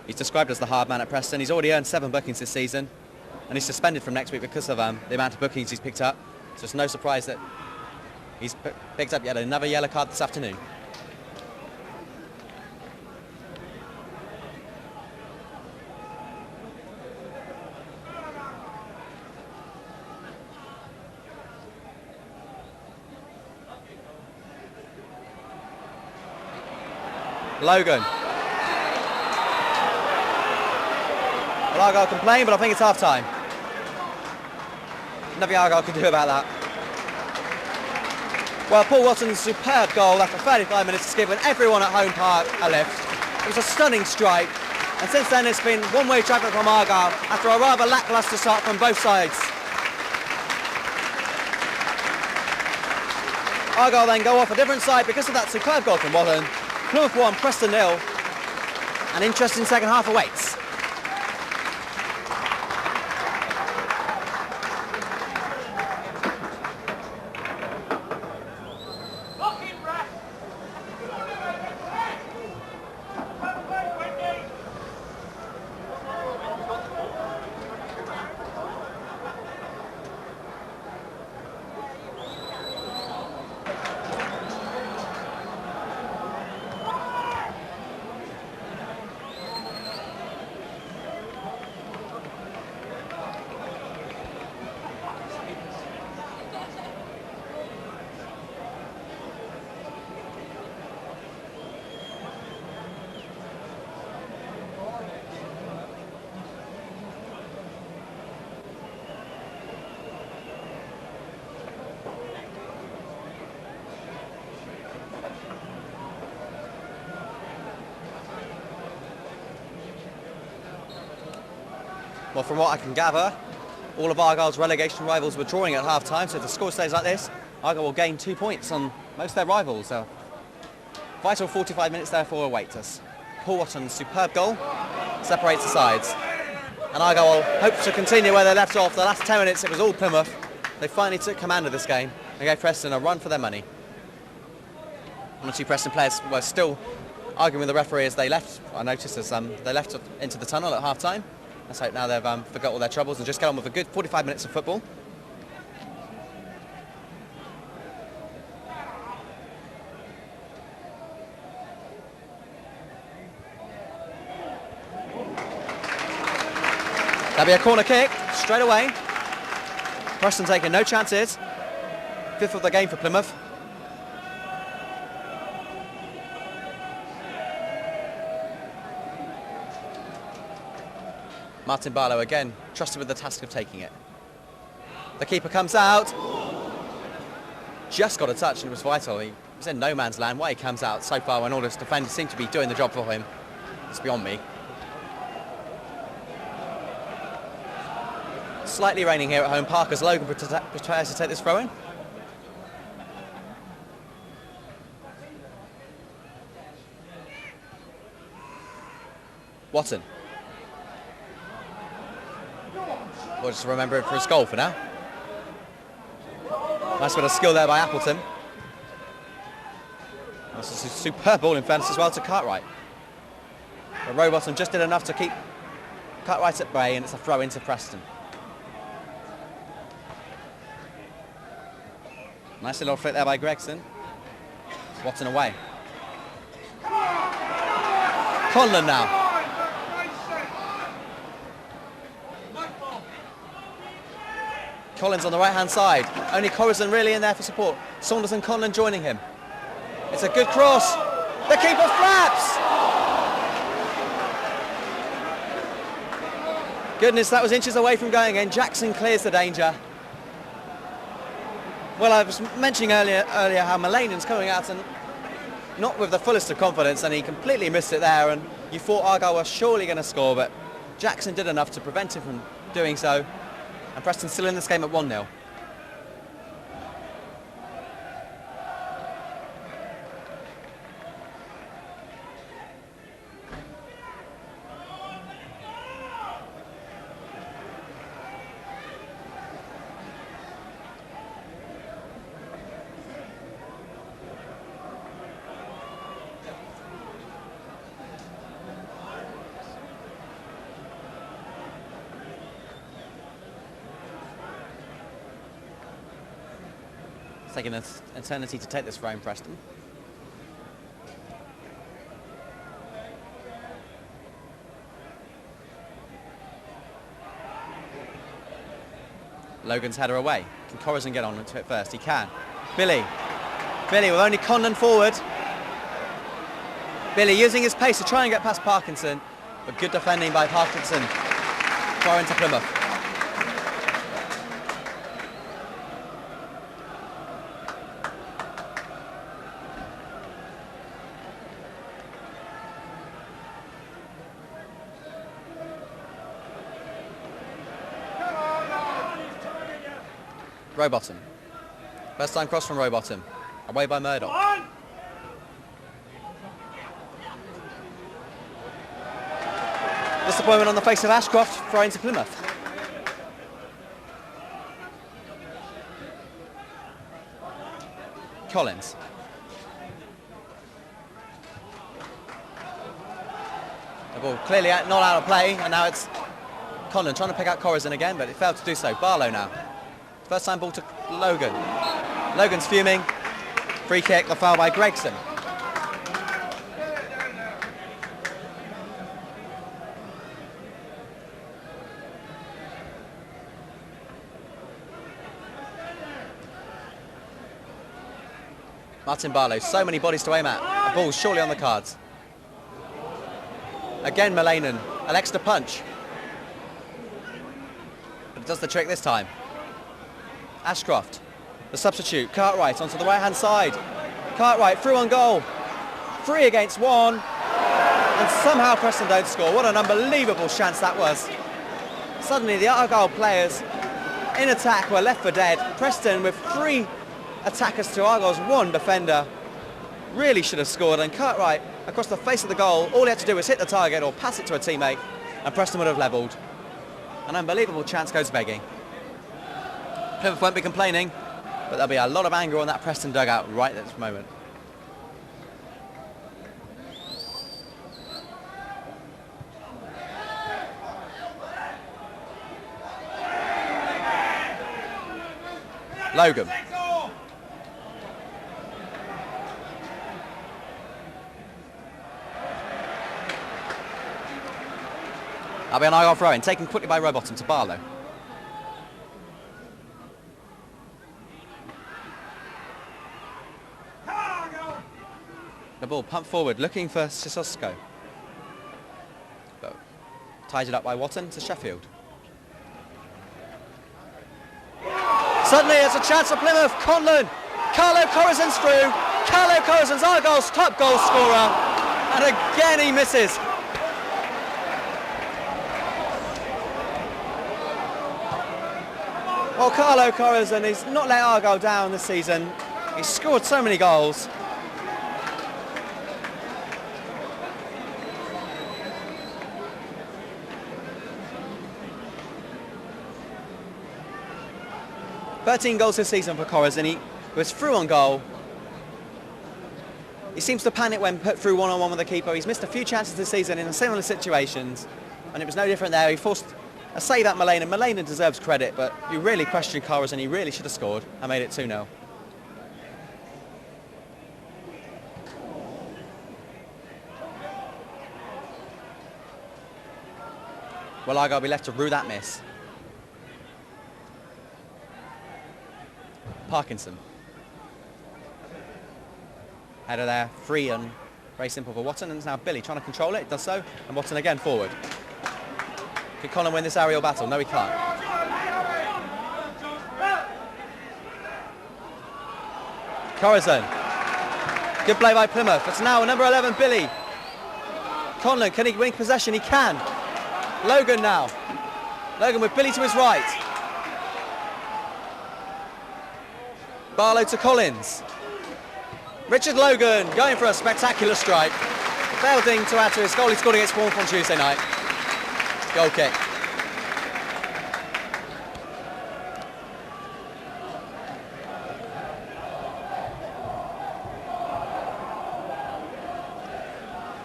He's described as the hard man at Preston. He's already earned 7 bookings this season, and he's suspended from next week because of the amount of bookings he's picked up. So it's no surprise that he's picked up yet another yellow card this afternoon. Logan. Well, Argyle complain, but I think it's half-time. Nothing Argyle can do about that. Well, Paul Watton's superb goal after 35 minutes has given everyone at Home Park a lift. It was a stunning strike, and since then it's been one-way traffic from Argyle after a rather lacklustre start from both sides. Argyle then go off a different side because of that superb goal from Watton. Plymouth 1, Preston 0. An interesting second half awaits. Well, from what I can gather, all of Argyle's relegation rivals were drawing at half-time, so if the score stays like this, Argyle will gain 2 points on most of their rivals. So, vital 45 minutes therefore await us. Paul Watton's superb goal separates the sides. And Argyle will hope to continue where they left off. The last 10 minutes, it was all Plymouth. They finally took command of this game and gave Preston a run for their money. One or two Preston players were still arguing with the referee as they left. I noticed as they left into the tunnel at half-time. Let's hope now they've forgot all their troubles and just get on with a good 45 minutes of football. That'll be a corner kick straight away. Preston taking no chances. 5th of the game for Plymouth. Martin Barlow again trusted with the task of taking it. The keeper comes out. Just got a touch and it was vital. He was in no man's land. Why he comes out so far when all his defenders seem to be doing the job for him, it's beyond me. Slightly raining here at home park as Logan prepares to take this throw in. Watton. We'll just remember it for his goal for now. Nice bit of skill there by Appleton. That's a superb ball in fairness as well to Cartwright. But Rowbottom just did enough to keep Cartwright at bay, and it's a throw into Preston. Nice little flick there by Gregson. Watton away. Conlon now. Collins on the right-hand side. Only Corazon really in there for support. Saunders and Conlon joining him. It's a good cross. The keeper flaps! Goodness, that was inches away from going in. Jackson clears the danger. Well, I was mentioning earlier how Mulaney's coming out and not with the fullest of confidence, and he completely missed it there, and you thought Argyle was surely going to score, but Jackson did enough to prevent him from doing so, and Preston still in this game at 1-0. It's taken an eternity to take this throw in Preston. Logan's header away. Can Corazon get on to it first? He can. Billy with only Conlon forward. Billy using his pace to try and get past Parkinson, but good defending by Parkinson. Throw into Plymouth. Rowbottom. First time cross from Rowbottom. Away by Murdoch. Disappointment on the face of Ashcroft, throwing to Plymouth. Collins. The ball clearly not out of play, and now it's Conlon trying to pick out Corazon again, but it failed to do so. Barlow now. First time ball to Logan. Logan's fuming. Free kick, the foul by Gregson. Martin Barlow, so many bodies to aim at. The ball's surely on the cards. Again Mulaney, an extra punch. But it does the trick this time. Ashcroft, the substitute, Cartwright onto the right-hand side. Cartwright through on goal. 3 against 1. And somehow Preston don't score. What an unbelievable chance that was. Suddenly the Argyle players in attack were left for dead. Preston, with 3 attackers to Argyle's 1 defender, really should have scored, and Cartwright, across the face of the goal, all he had to do was hit the target or pass it to a teammate, and Preston would have levelled. An unbelievable chance goes begging. Plymouth won't be complaining, but there'll be a lot of anger on that Preston dugout right at this moment. Logan. That'll be an Argyle throw-in, taken quickly by Rowbottom to Barlow. The ball pumped forward, looking for Sissoko. But ties it up by Watton to Sheffield. Suddenly it's a chance for Plymouth. Conlon. Carlo Corazon's through. Carlo Corazon's Argyle's top goal scorer. And again he misses. Well, Carlo Corazon has not let Argyle down this season. He's scored so many goals. "13 goals this season for Corazon. He was through on goal. He seems to panic when put through one-on-one with the keeper. He's missed a few chances this season in similar situations, and it was no different there. He forced a save at Mullane, and Mullane deserves credit, but you really question Corazon. He really should have scored and made it 2-0. Well, Argyle will be left to rue that miss. Parkinson. Header there, free and very simple for Watton, and it's now Billy trying to control it, does so, and Watton again forward. Can Conlon win this aerial battle? No, he can't. Corazon. Good play by Plymouth. It's now number 11, Billy. Conlon, can he win possession? He can. Logan now. Logan with Billy to his right. Barlow to Collins. Richard Logan going for a spectacular strike. Failing to add to his goal he scored against Bournemouth on Tuesday night. Goal kick.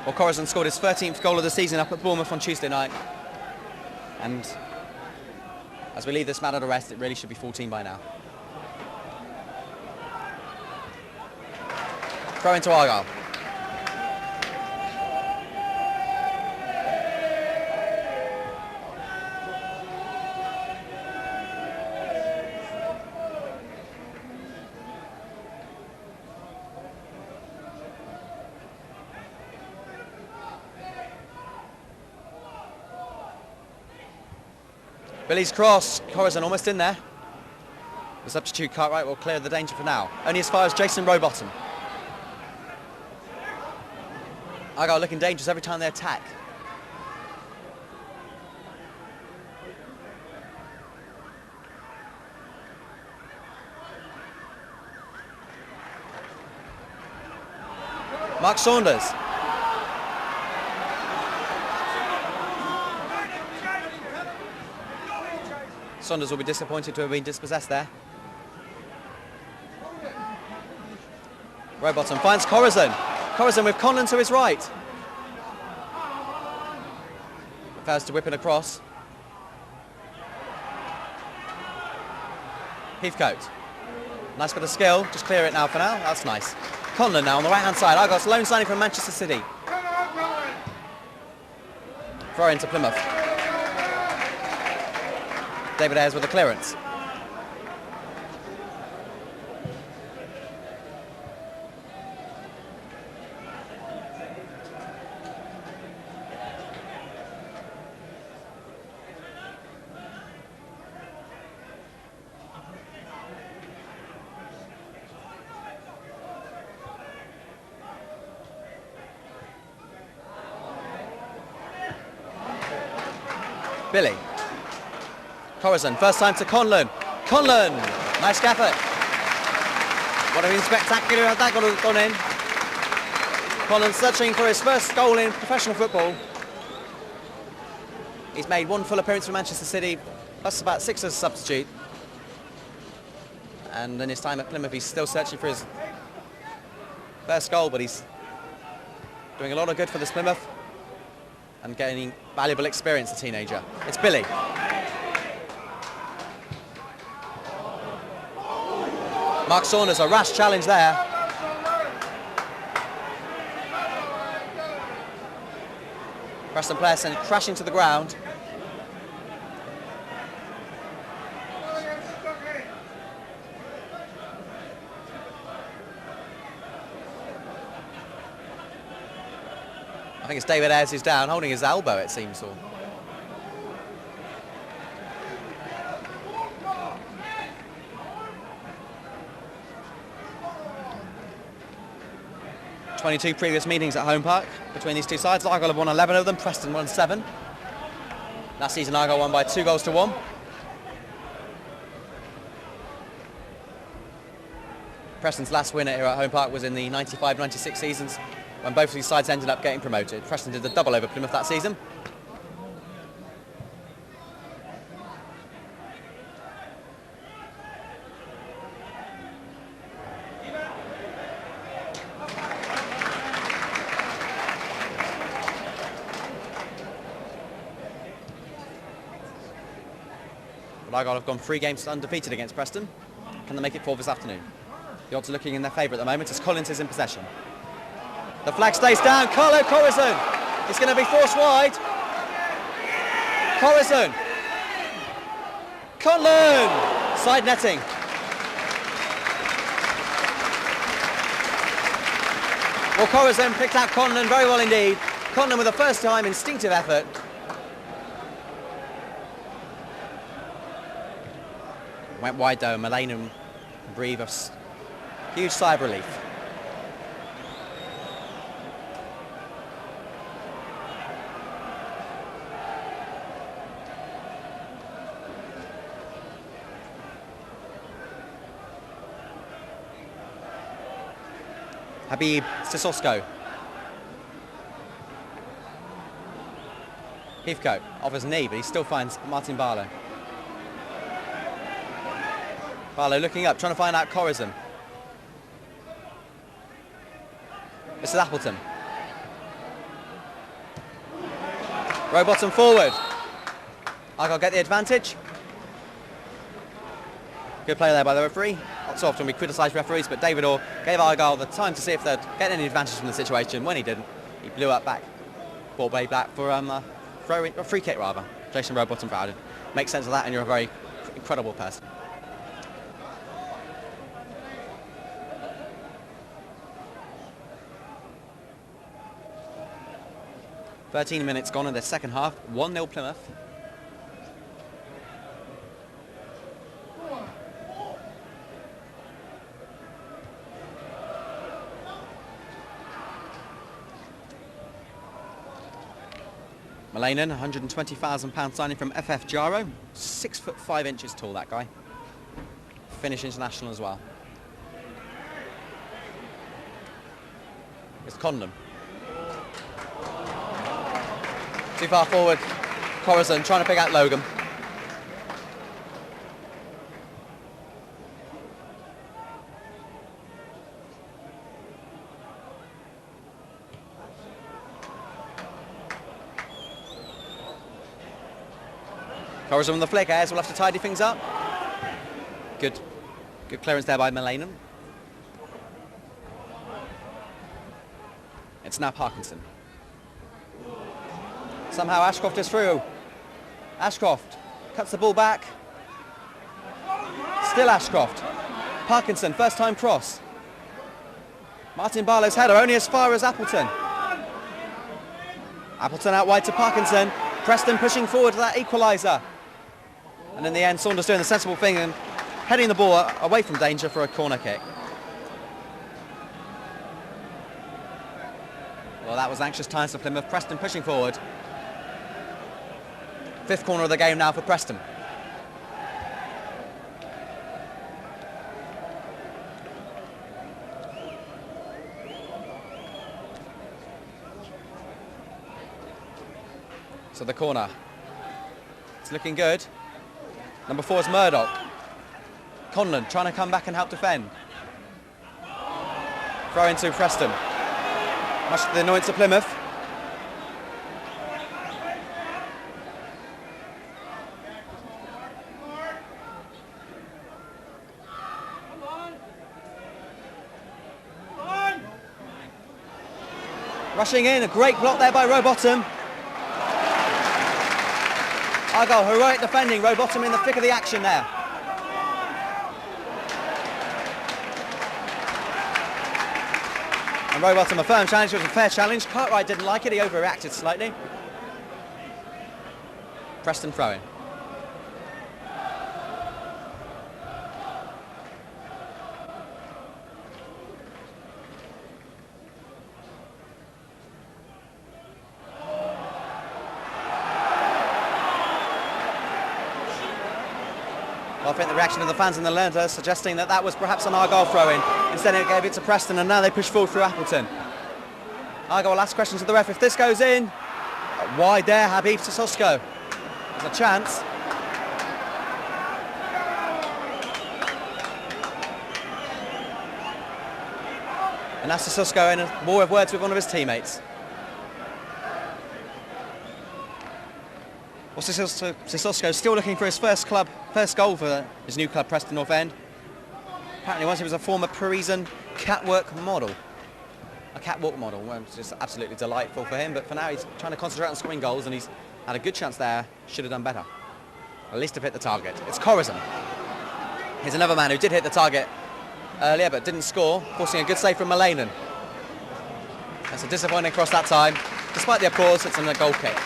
Well, Corazon scored his 13th goal of the season up at Bournemouth on Tuesday night. And as we leave this man at a rest, it really should be 14 by now. Throw into Argyle. Billy's cross. Corazon almost in there. The substitute Cartwright will clear the danger for now. Only as far as Jason Rowbottom. Argyle looking dangerous every time they attack. Mark Saunders. Saunders will be disappointed to have been dispossessed there. Rowbottom finds Corazon. Corazon with Conlon to his right. Prefers to whip it across. Heathcote. Nice bit of skill. Just clear it now for now. That's nice. Conlon now on the right-hand side. Argyle's loan signing from Manchester City. Throw into Plymouth. David Ayres with a clearance. Billy. Corazon, first time to Conlon. Conlon, nice effort. Would have been spectacular had that gone in. Conlon searching for his first goal in professional football. He's made one full appearance for Manchester City, plus about 6 as a substitute. And in his time at Plymouth, he's still searching for his first goal, but he's doing a lot of good for this Plymouth and gaining valuable experience, the teenager. It's Billy. Mark Saunders, a rash challenge there. Preston player sent crashing to the ground. I think it's David Ayres who's down, holding his elbow, it seems. Or 22 previous meetings at Home Park between these two sides. Argyle have won 11 of them, Preston won 7. Last season Argyle won by 2-1. Preston's last winner here at Home Park was in the 95-96 seasons, when both of these sides ended up getting promoted. Preston did the double over Plymouth that season. But Argyle have gone 3 games undefeated against Preston. Can they make it 4 this afternoon? The odds are looking in their favour at the moment as Collins is in possession. The flag stays down. Carlo Corazon is going to be forced wide. Corazon. Conlon. Side netting. Well, Corazon picked out Conlon very well indeed. Conlon with a first time instinctive effort. Went wide though, Mullane breathed a huge sigh of relief. Habib Sissoko. Heathcote off his knee, but he still finds Martin Barlow. Barlow looking up, trying to find out Corazon. This is Appleton. Rowbottom forward. Argyle get the advantage. Good play there by the referee. Not so often we criticise referees, but David Orr gave Argyle the time to see if they'd get any advantage from the situation. When he didn't, he blew up back. Ball way back for a free kick rather. Jason Rowbottom fouled. Makes sense of that, and you're a very incredible person. "13 minutes gone in the second half, 1-0 Plymouth. Mullane, £120,000 signing from FF Jaro. 6'5" tall, that guy. Finnish international as well. It's Conlon. Too far forward. Corazon trying to pick out Logan. Corazon on the flick. Ayres will have to tidy things up. Good clearance there by Mullane. It's now Parkinson. Somehow Ashcroft is through. Ashcroft cuts the ball back. Still Ashcroft. Parkinson, first time cross. Martin Barlow's header only as far as Appleton. Appleton out wide to Parkinson. Preston pushing forward to that equaliser. And in the end, Saunders doing the sensible thing and heading the ball away from danger for a corner kick. Well, that was anxious times for Plymouth. Preston pushing forward. 5th corner of the game now for Preston. to the corner. It's looking good. Number 4 is Murdoch. Conlon trying to come back and help defend. Throw into Preston. Much to the annoyance of Plymouth. Rushing in, a great block there by Rowbottom. Argyle, heroic defending, Rowbottom in the thick of the action there. And Rowbottom, a firm challenge, was a fair challenge. Cartwright didn't like it, he overreacted slightly. Preston throwing. I think the reaction of the fans and the learners suggesting that that was perhaps an Argyle throw-in. Instead it gave it to Preston, and now they push forward through Appleton. Argyle will ask questions of the ref. If this goes in, wide there, Habib Sissoko. There's a chance. And that's Sissoko in a war of words with one of his teammates. Well, Sissoko still looking for his first goal for his new club, Preston North End. Apparently once he was a former Parisian catwalk model. A catwalk model, well, it's just absolutely delightful for him, but for now he's trying to concentrate on scoring goals, and he's had a good chance there, should have done better. At least have hit the target. It's Corazon. Here's another man who did hit the target earlier but didn't score, forcing a good save from Malainen. That's a disappointing cross that time. Despite the applause, it's a goal kick.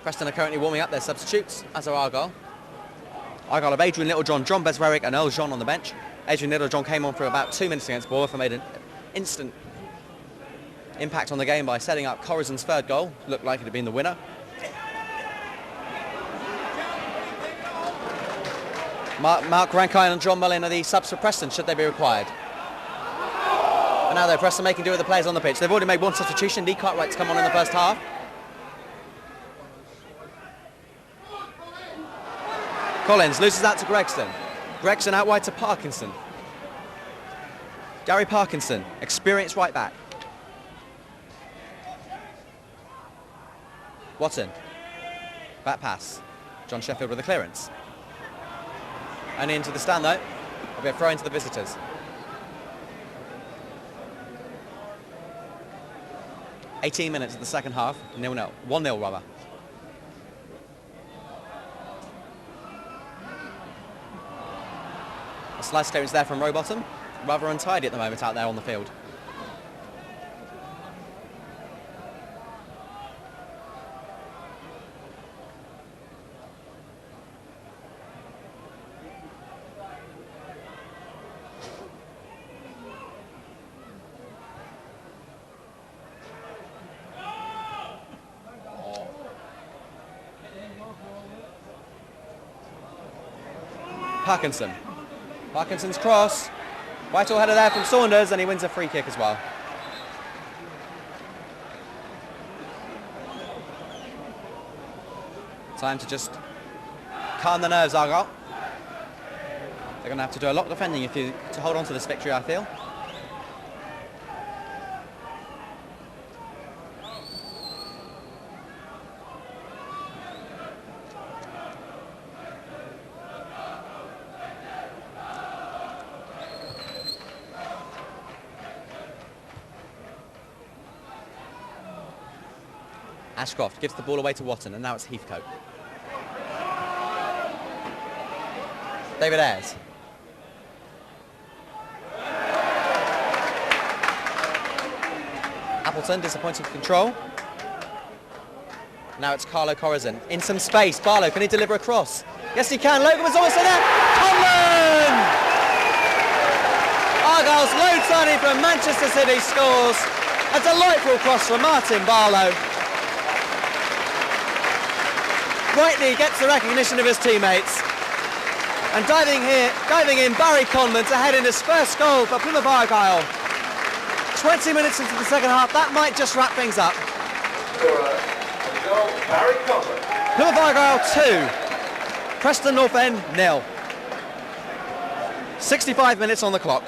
Preston are currently warming up their substitutes, as are Argyle. Argyle have Adrian Littlejohn, John Beswerick and Earl Jean on the bench. Adrian Littlejohn came on for about 2 minutes against Bournemouth and made an instant impact on the game by setting up Corazon's third goal. Looked like it had been the winner. Mark Rankine and John Mullin are the subs for Preston, should they be required. And now they're Preston making do with the players on the pitch. They've already made one substitution. Lee Cartwright's come on in the first half. Collins loses that to Gregson. Gregson out wide to Parkinson. Gary Parkinson, experienced right back. Watson. Back pass. John Sheffield with a clearance. And into the stand though. It'll be a throw into the visitors. "18 minutes of the second half, 0-0. 1-0 rather. A slice clearance there from Rowbottom. Rather untidy at the moment out there on the field. Parkinson. Parkinson's cross. Whitehall header there from Saunders, and he wins a free kick as well. Time to just calm the nerves, Argyle. They're going to have to do a lot of defending to hold on to this victory, I feel. Ashcroft gives the ball away to Watton, and now it's Heathcote. David Ayres. Appleton, disappointing control. Now it's Carlo Corazon. In some space, Barlow, can he deliver a cross? Yes, he can. Logan was almost there. Conlon! Argyle's low Tony from Manchester City scores. A delightful cross from Martin Barlow. Rightly gets the recognition of his teammates. And diving in, Barry Conlon to head in his first goal for Plymouth Argyle. 20 minutes into the second half, that might just wrap things up. scorer, the goal, Barry Conlon. Plymouth Argyle 2, Preston North End 0. 65 minutes on the clock.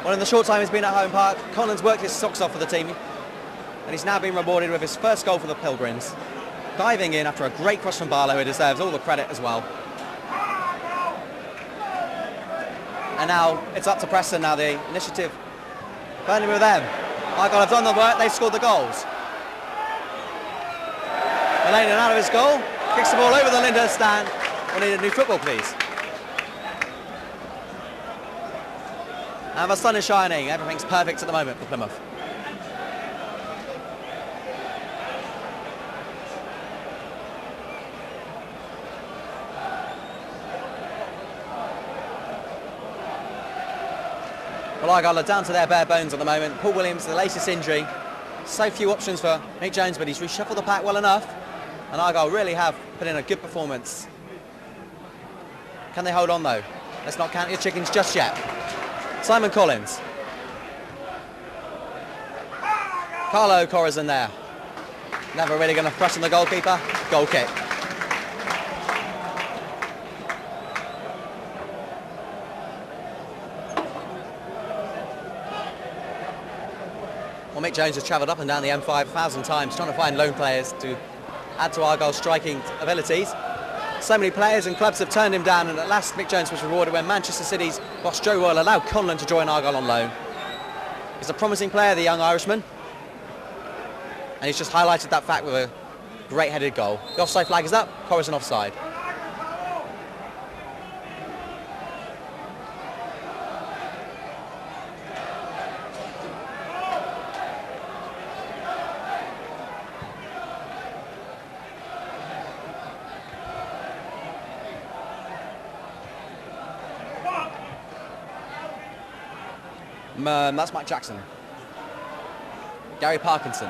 Well, in the short time he's been at Home Park, Conlon's worked his socks off for the team, and he's now been rewarded with his first goal for the Pilgrims, diving in after a great cross from Barlow, who deserves all the credit as well. And now it's up to Preston now, the initiative firmly with them. Argyle have done the work, they've scored the goals. Mullane out of his goal, kicks the ball over the Linda stand. We need a new football, please. And the sun is shining, everything's perfect at the moment for Plymouth. Well, Argyle are down to their bare bones at the moment. Paul Williams, the latest injury. So few options for Mick Jones, but he's reshuffled the pack well enough. And Argyle really have put in a good performance. Can they hold on though? Let's not count your chickens just yet. Simon Collins. Carlo Corazon there. Never really going to thrust on the goalkeeper. Goal kick. Well, Mick Jones has travelled up and down the M5 1,000 times trying to find lone players to add to Argyle's striking abilities. So many players and clubs have turned him down, and at last Mick Jones was rewarded when Manchester City's boss Joe Royle allowed Conlon to join Argyle on loan. He's a promising player, the young Irishman, and he's just highlighted that fact with a great headed goal. The offside flag is up, Corazon offside. That's Mike Jackson. Gary Parkinson.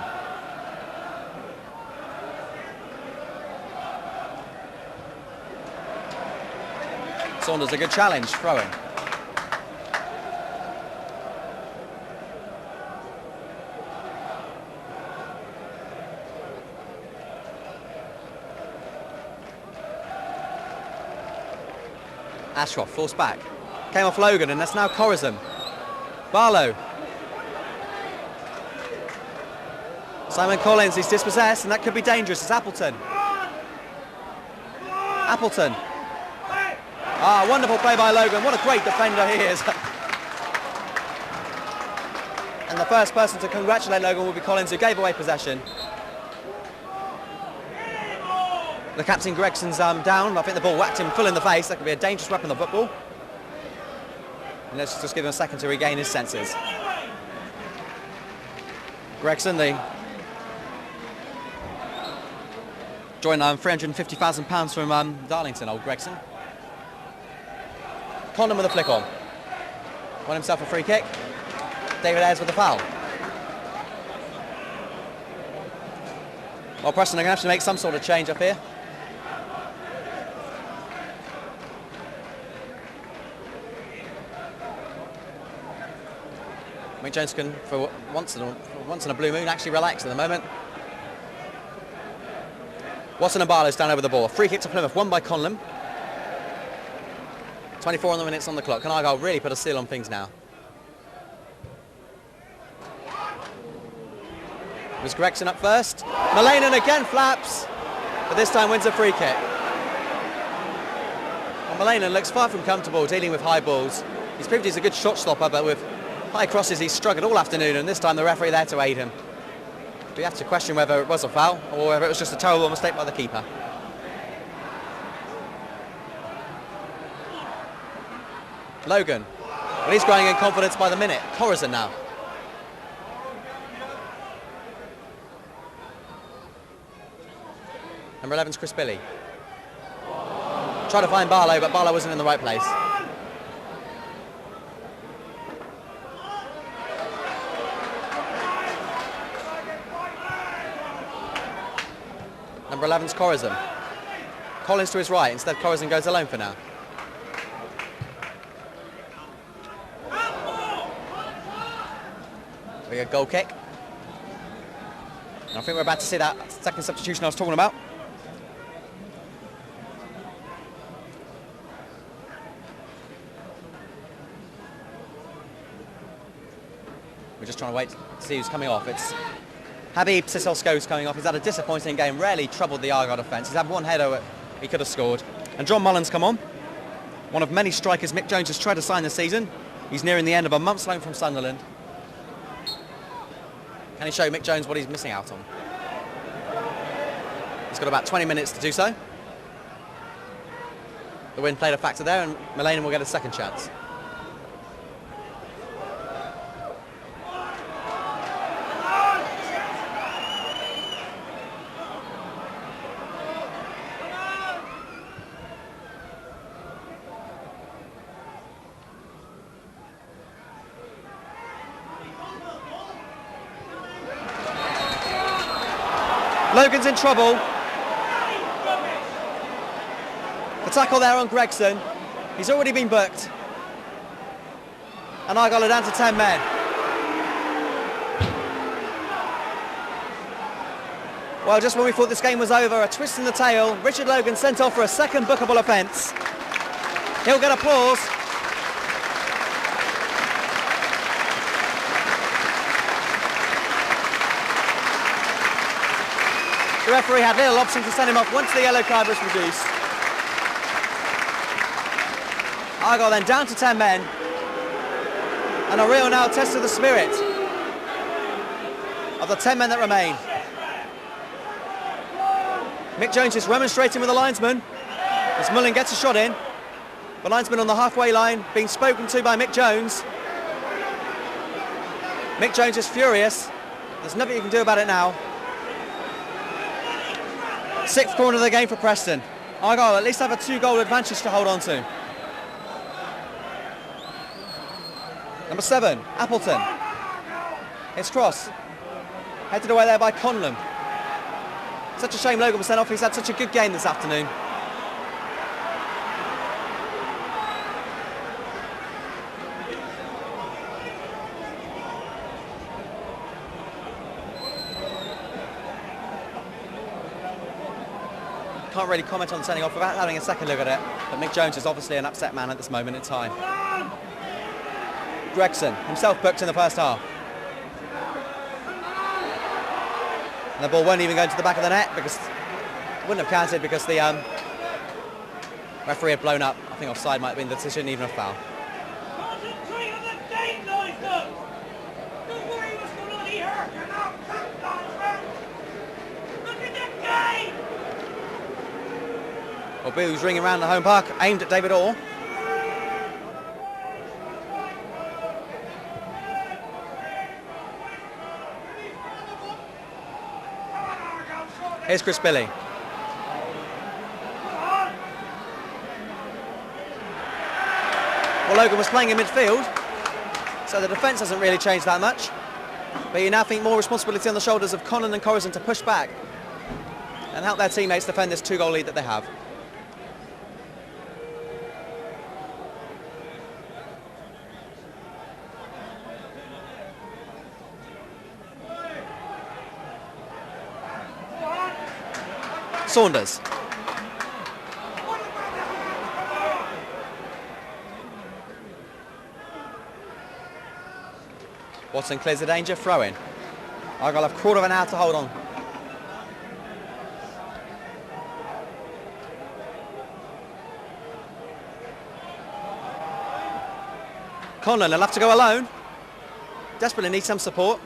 Saunders, a good challenge, throwing. Ashcroft, forced back. Came off Logan, and that's now Corazon. Barlow. Simon Collins, he's dispossessed, and that could be dangerous. It's Appleton. Appleton. Ah, wonderful play by Logan. What a great defender he is. And the first person to congratulate Logan will be Collins, who gave away possession. The captain Gregson's down. I think the ball whacked him full in the face. That could be a dangerous weapon of football. And let's just give him a second to regain his senses. Gregson, the joined £350,000 from Darlington, old Gregson. Condon with a flick on. Won himself a free kick. David Ayres with a foul. Well, Preston are going to have to make some sort of change up here. Mick Jones can, for once in a blue moon, actually relax at the moment. Watson and Barlow's down over the ball. Free kick to Plymouth, won by Conlon. 24 minutes on the clock. Can Argyle really put a seal on things now? It was Gregson up first. Mullane again flaps, but this time wins a free kick. Well, Mullane looks far from comfortable dealing with high balls. He's proved he's a good shot stopper, but with high crosses he's struggled all afternoon, and this time the referee there to aid him. We have to question whether it was a foul or whether it was just a terrible mistake by the keeper. Logan. Well, he's growing in confidence by the minute. Corazon now. Number 11's Chris Billy. Tried to find Barlow, but Barlow wasn't in the right place. Number 11's Corazon. Collins to his right, instead Corazon goes alone for now. We got a goal kick. And I think we're about to see that second substitution I was talking about. We're just trying to wait to see who's coming off. It's Habib Sissoko coming off. He's had a disappointing game, rarely troubled the Argyle defence. He's had one header he could have scored. And John Mullins come on. One of many strikers Mick Jones has tried to sign this season. He's nearing the end of a month's loan from Sunderland. Can he show Mick Jones what he's missing out on? He's got about 20 minutes to do so. The wind played a factor there, and Mullane will get a second chance. Logan's in trouble. The tackle there on Gregson. He's already been booked. And Argyle are down to 10 men. Well, just when we thought this game was over, a twist in the tail. Richard Logan sent off for a second bookable offence. He'll get applause. The referee had little option to send him off once the yellow card was produced. Argyle then down to 10 men. And a real now test of the spirit of the 10 men that remain. Mick Jones is remonstrating with the linesman as Mullin gets a shot in. The linesman on the halfway line being spoken to by Mick Jones. Mick Jones is furious. There's nothing you can do about it now. Sixth corner of the game for Preston. Argyle at least have a 2-goal advantage to hold on to. Number 7, Appleton. It's cross. Headed away there by Conlon. Such a shame Logan was sent off. He's had such a good game this afternoon. Can't really comment on sending off without having a second look at it, but Mick Jones is obviously an upset man at this moment in time. Gregson, himself booked in the first half. And the ball won't even go into the back of the net because it wouldn't have counted because the referee had blown up. I think offside might have been the decision, even a foul. Concentrate on the game, Logan! Don't worry what's going on here! You're not look at the game! Well, Boo's ringing around the home park, aimed at David Orr. Here's Chris Billy. Well, Logan was playing in midfield, so the defence hasn't really changed that much. But you now think more responsibility on the shoulders of Conlon and Corison to push back and help their teammates defend this 2-goal lead that they have. Saunders. Watson clears the danger, throw in. Argyle have a quarter of an hour to hold on. Conlon will have to go alone. Desperately needs some support.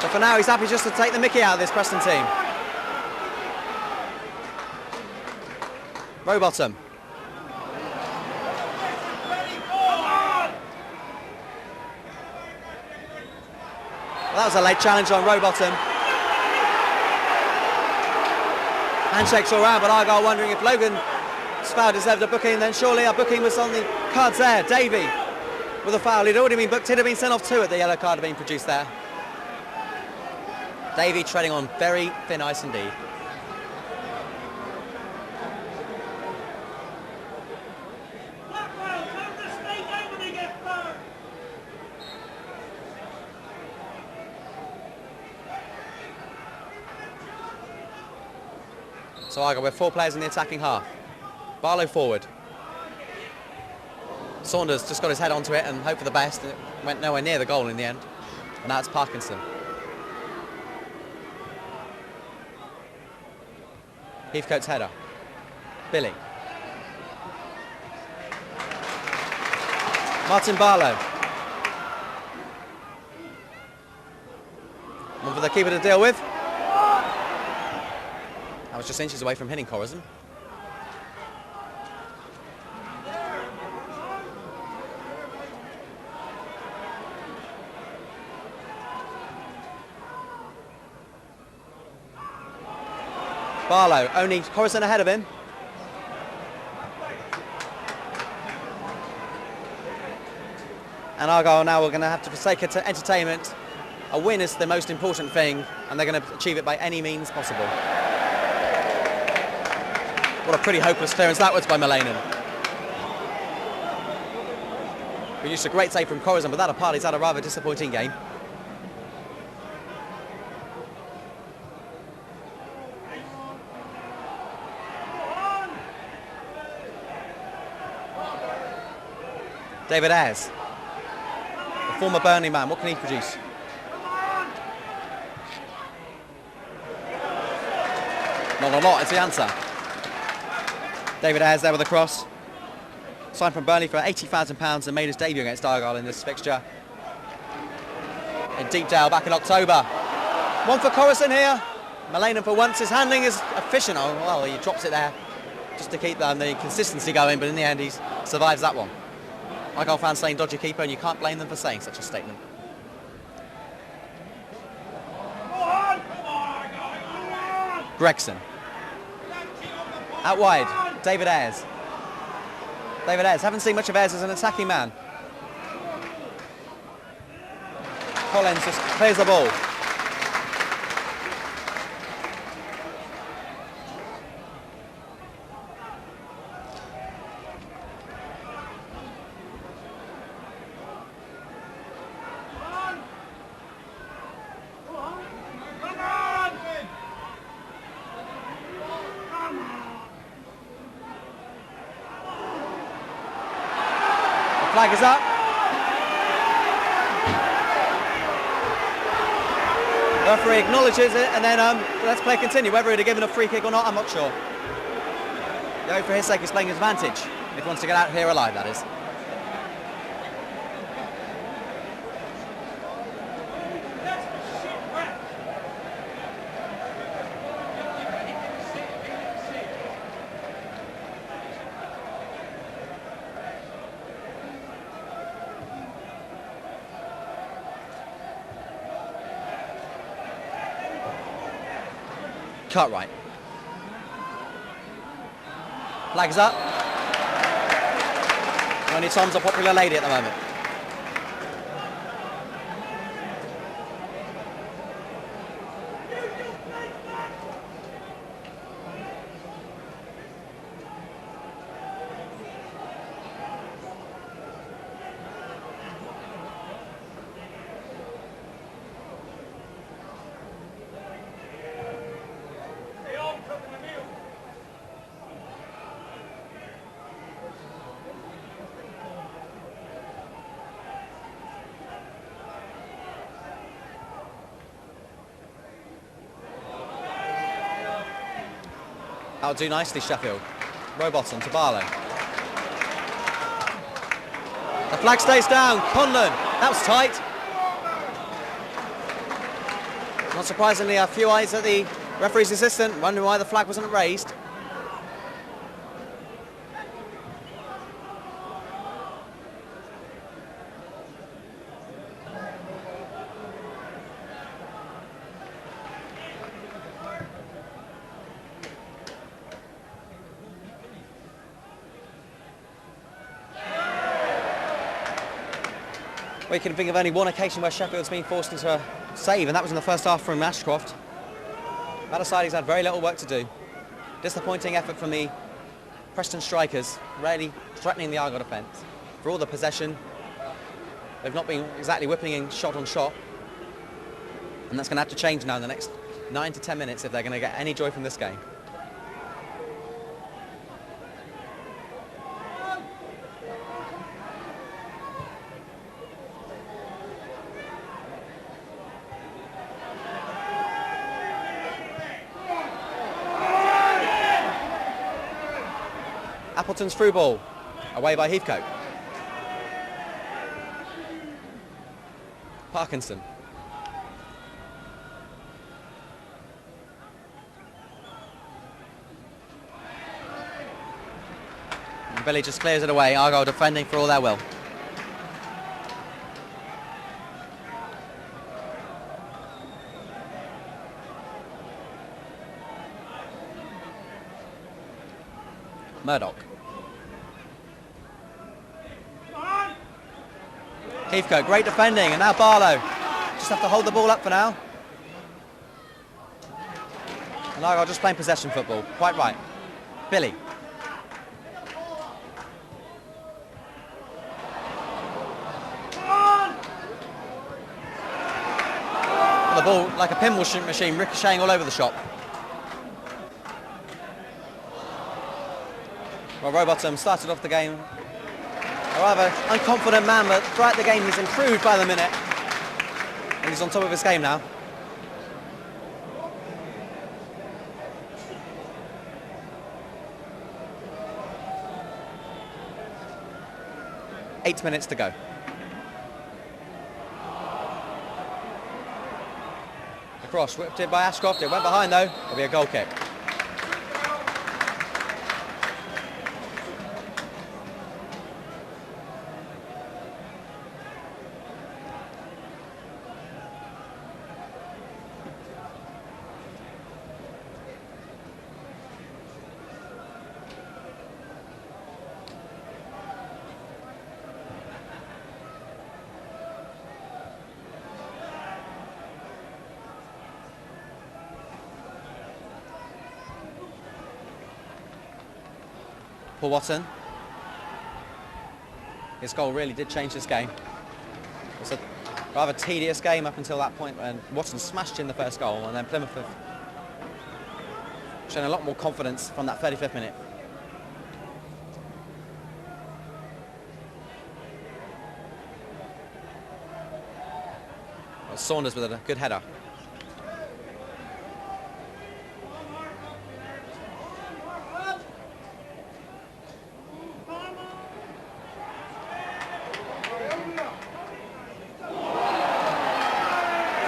But for now, he's happy just to take the mickey out of this Preston team. Rowbottom. Well, that was a late challenge on Rowbottom. Handshakes all round, but Argyle wondering if Logan's foul deserved a booking, then surely a booking was on the cards there. Davey with a foul. He'd already been booked, he'd have been sent off 2 at the yellow card had been produced there. Davey treading on very thin ice indeed. So Argyle with 4 players in the attacking half. Barlow forward. Saunders just got his head onto it and hoped for the best. It went nowhere near the goal in the end. And that's Parkinson. Heathcote's header. Billy. Martin Barlow. One for the keeper to deal with. That was just inches away from hitting Corazon. Barlow, only Corazon ahead of him. And Argyle now are going to have to forsake it to entertainment. A win is the most important thing, and they're going to achieve it by any means possible. What a pretty hopeless clearance that was by Mullane. We used a great save from Corazon, but that apart, he's had a rather disappointing game. David Ayres, the former Burnley man, what can he produce? Not a lot is the answer. David Ayres there with a cross. Signed from Burnley for £80,000 and made his debut against Argyle in this fixture in Deepdale back in October. One for Corazon here. Mullane for once, his handling is efficient. Oh, well, he drops it there just to keep the consistency going, but in the end he survives that one. Argyle fans saying dodgy keeper, and you can't blame them for saying such a statement. Gregson. Out wide, David Ayres. David Ayres, haven't seen much of Ayres as an attacking man. Collins just clears the ball. Flag is up. The referee acknowledges it, and then let's play continue. Whether he'd have given a free kick or not, I'm not sure. Yo, for his sake, he's playing his advantage. If he wants to get out here alive, that is. Cut right. Flags up. Ronnie Tom's a popular lady at the moment. That'll do nicely, Sheffield. Rowbottom to Barlow. The flag stays down. Conlon. That was tight. Not surprisingly, a few eyes at the referee's assistant, wondering why the flag wasn't raised. We can think of only one occasion where Sheffield's been forced into a save, and that was in the first half from Ashcroft. That aside, he's had very little work to do. Disappointing effort from the Preston strikers, really threatening the Argyle defence. For all the possession, they've not been exactly whipping in shot on shot. And that's going to have to change now in the next 9 to 10 minutes if they're going to get any joy from this game. Appleton's through ball. Away by Heathcote. Parkinson. And Billy just clears it away. Argyle defending for all their will. Murdoch. Heathcote, great defending, and now Barlow. Just have to hold the ball up for now. And Argyle just playing possession football. Quite right. Billy. The ball, like a pinball machine, ricocheting all over the shop. Well, Rowbottom started off the game a rather unconfident man, but throughout the game he's improved by the minute. And he's on top of his game now. Eight minutes to go. The cross whipped in by Ashcroft. It went behind though. It'll be a goal kick. Paul Watson. His goal really did change this game. It was a rather tedious game up until that point when Watson smashed in the first goal, and then Plymouth have shown a lot more confidence from that 35th minute. Well, Saunders with a good header.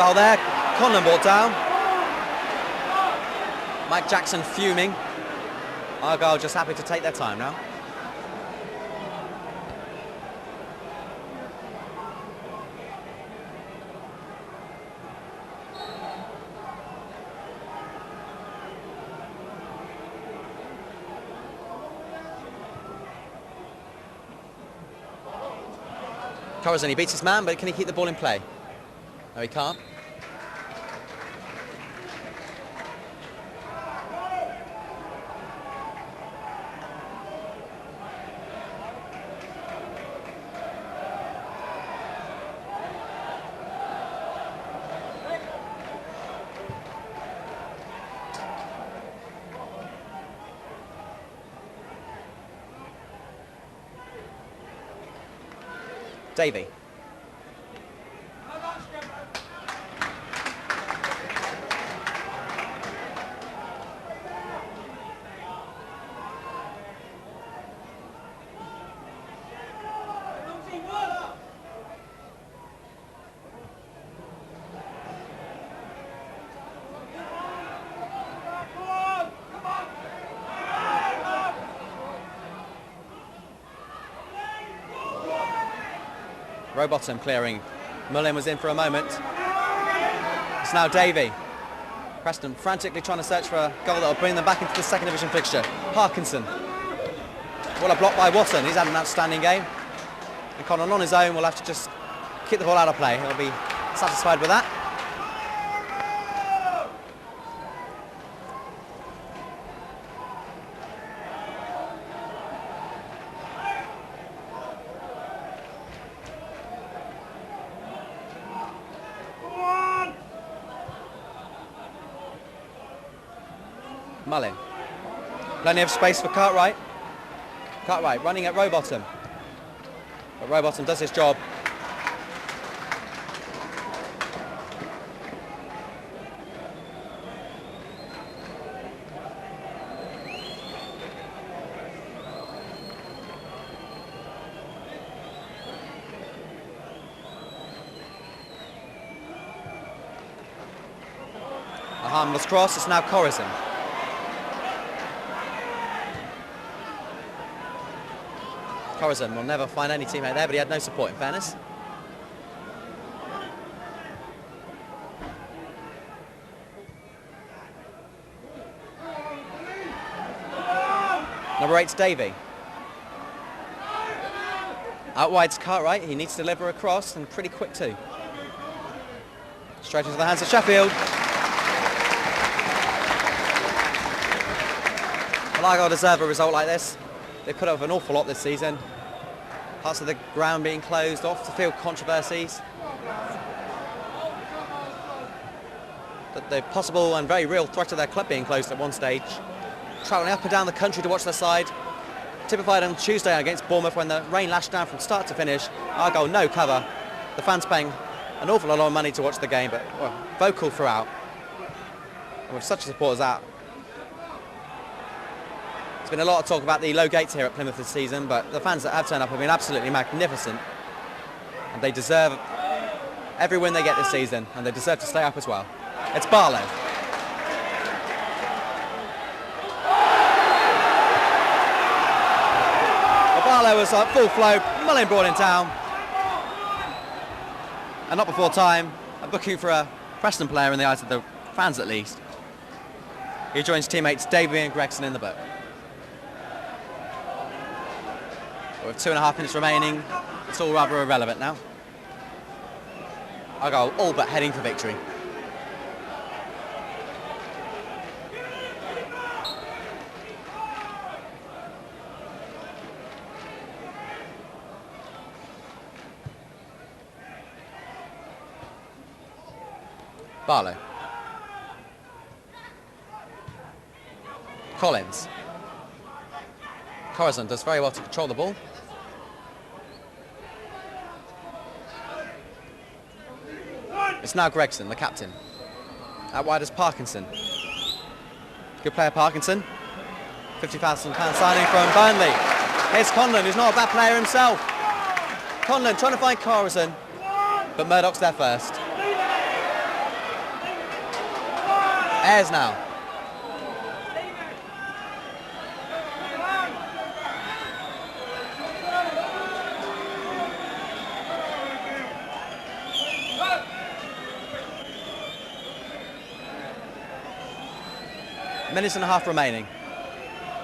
Foul there, Conlon brought down. Mike Jackson fuming. Argyle just happy to take their time now. Corazon, he beats his man, but can he keep the ball in play? No, he can't. Davey. Rowbottom clearing. Mullin was in for a moment. It's now Davey. Preston frantically trying to search for a goal that will bring them back into the second division fixture. Parkinson. What a block by Watson. He's had an outstanding game. And Conlon on his own will have to just keep the ball out of play. He'll be satisfied with that. Mullin. Plenty of space for Cartwright. Cartwright running at Rowbottom. But Rowbottom does his job. harmless cross. It's now Corazon. Corazon will never find any teammate there, but he had no support, in fairness. Number 8's Davey. Out wide's Cartwright. He needs to deliver a cross, and pretty quick too. Straight into the hands of Sheffield. Well, Argyle deserve a result like this. They put up with an awful lot this season. Parts of the ground being closed, off the field controversies. The possible and very real threat of their club being closed at one stage. Travelling up and down the country to watch their side. Typified on Tuesday against Bournemouth when the rain lashed down from start to finish. Argyle no cover. The fans paying an awful lot of money to watch the game, but well, vocal throughout. And with such a support as that. There's been a lot of talk about the low gates here at Plymouth this season, but the fans that have turned up have been absolutely magnificent. And they deserve every win they get this season, and they deserve to stay up as well. It's Barlow. Barlow was up full flow, Mullin brought in town. And not before time, a booking for a Preston player in the eyes of the fans at least. He joins teammates Davey and Gregson in the book. With 2.5 minutes remaining, it's all rather irrelevant now. Argyle all but heading for victory. Barlow. Collins. Corazon does very well to control the ball. It's now Gregson, the captain. Out wide is Parkinson. Good player, Parkinson. £50,000 signing from Burnley. Here's Conlon, who's not a bad player himself. Conlon trying to find Corazon, but Murdoch's there first. Ayres now. Minutes and a half remaining.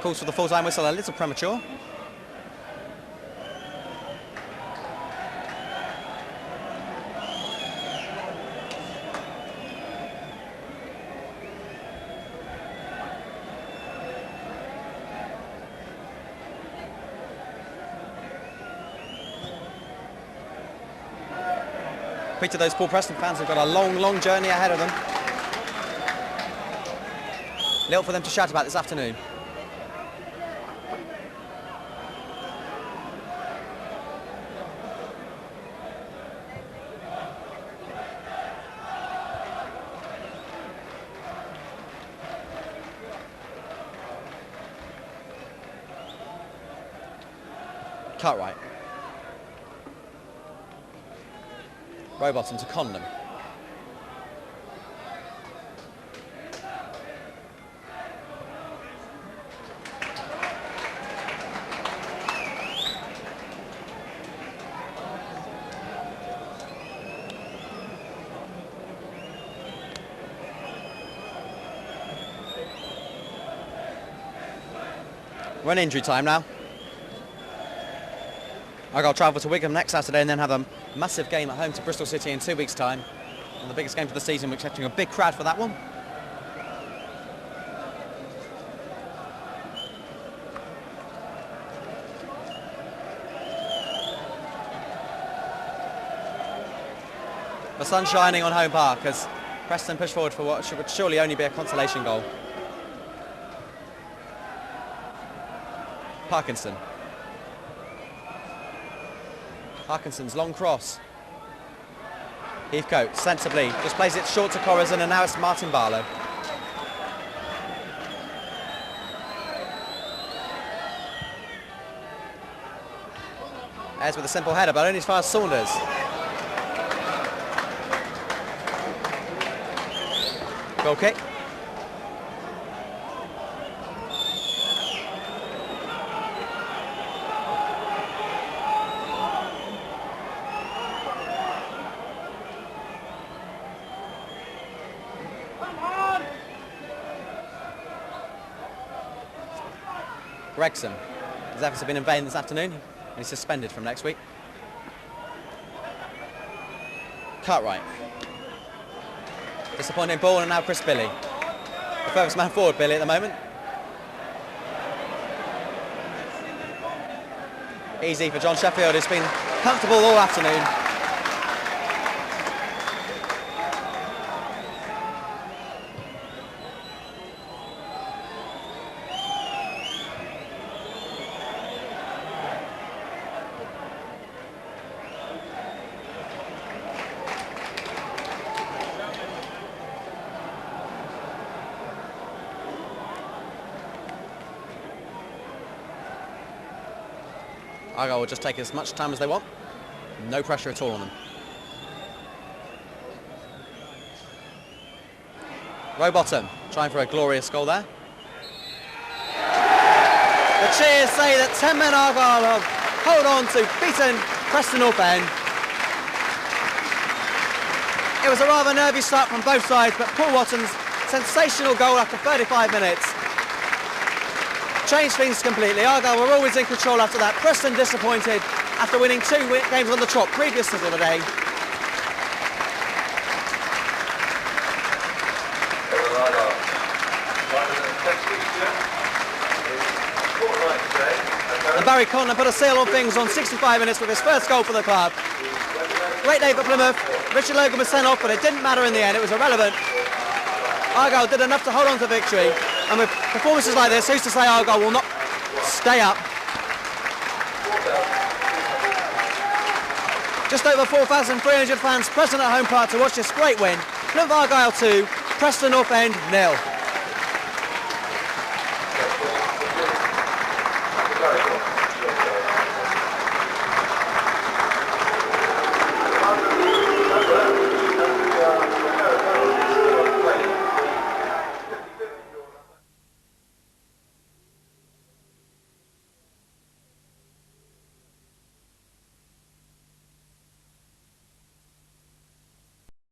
Calls for the full-time whistle a little premature. Peter, those Paul Preston fans have got a long journey ahead of them. Little for them to shout about this afternoon. Cartwright. Rowbottom to Conlon. We're in injury time now. Argyle travel to Wigan next Saturday and then have a massive game at home to Bristol City in 2 weeks' time. And the biggest game for the season, we're expecting a big crowd for that one. The sun's shining on Home Park as Preston push forward for what would surely only be a consolation goal. Parkinson. Parkinson's long cross. Heathcote sensibly just plays it short to Corazon, and now it's Martin Barlow. Ayres with a simple header, but only as far as Saunders. Goal kick. Gregson. His efforts have been in vain this afternoon and he's suspended from next week. Cartwright. Disappointing ball, and now Chris Billy. The furthest man forward, Billy, at the moment. Easy for John Sheffield, who's been comfortable all afternoon. Argyle will just take as much time as they want. No pressure at all on them. Rowbottom trying for a glorious goal there. The cheers say that 10 men Argyle have hold on to beaten Preston North End. It was a rather nervy start from both sides, but Paul Watton's sensational goal after 35 minutes changed things completely. Argyle were always in control after that. Preston disappointed after winning 2 games on the trot previous to the day. And Barry Conlon put a seal on things on 65 minutes with his first goal for the club. Great day for Plymouth. Richard Logan was sent off, but it didn't matter in the end. It was irrelevant. Argyle did enough to hold on to victory, and with performances like this, who's to say Argyle will not stay up? Just over 4,300 fans present at Home Park to watch this great win. Plymouth Argyle 2, Preston North End 0.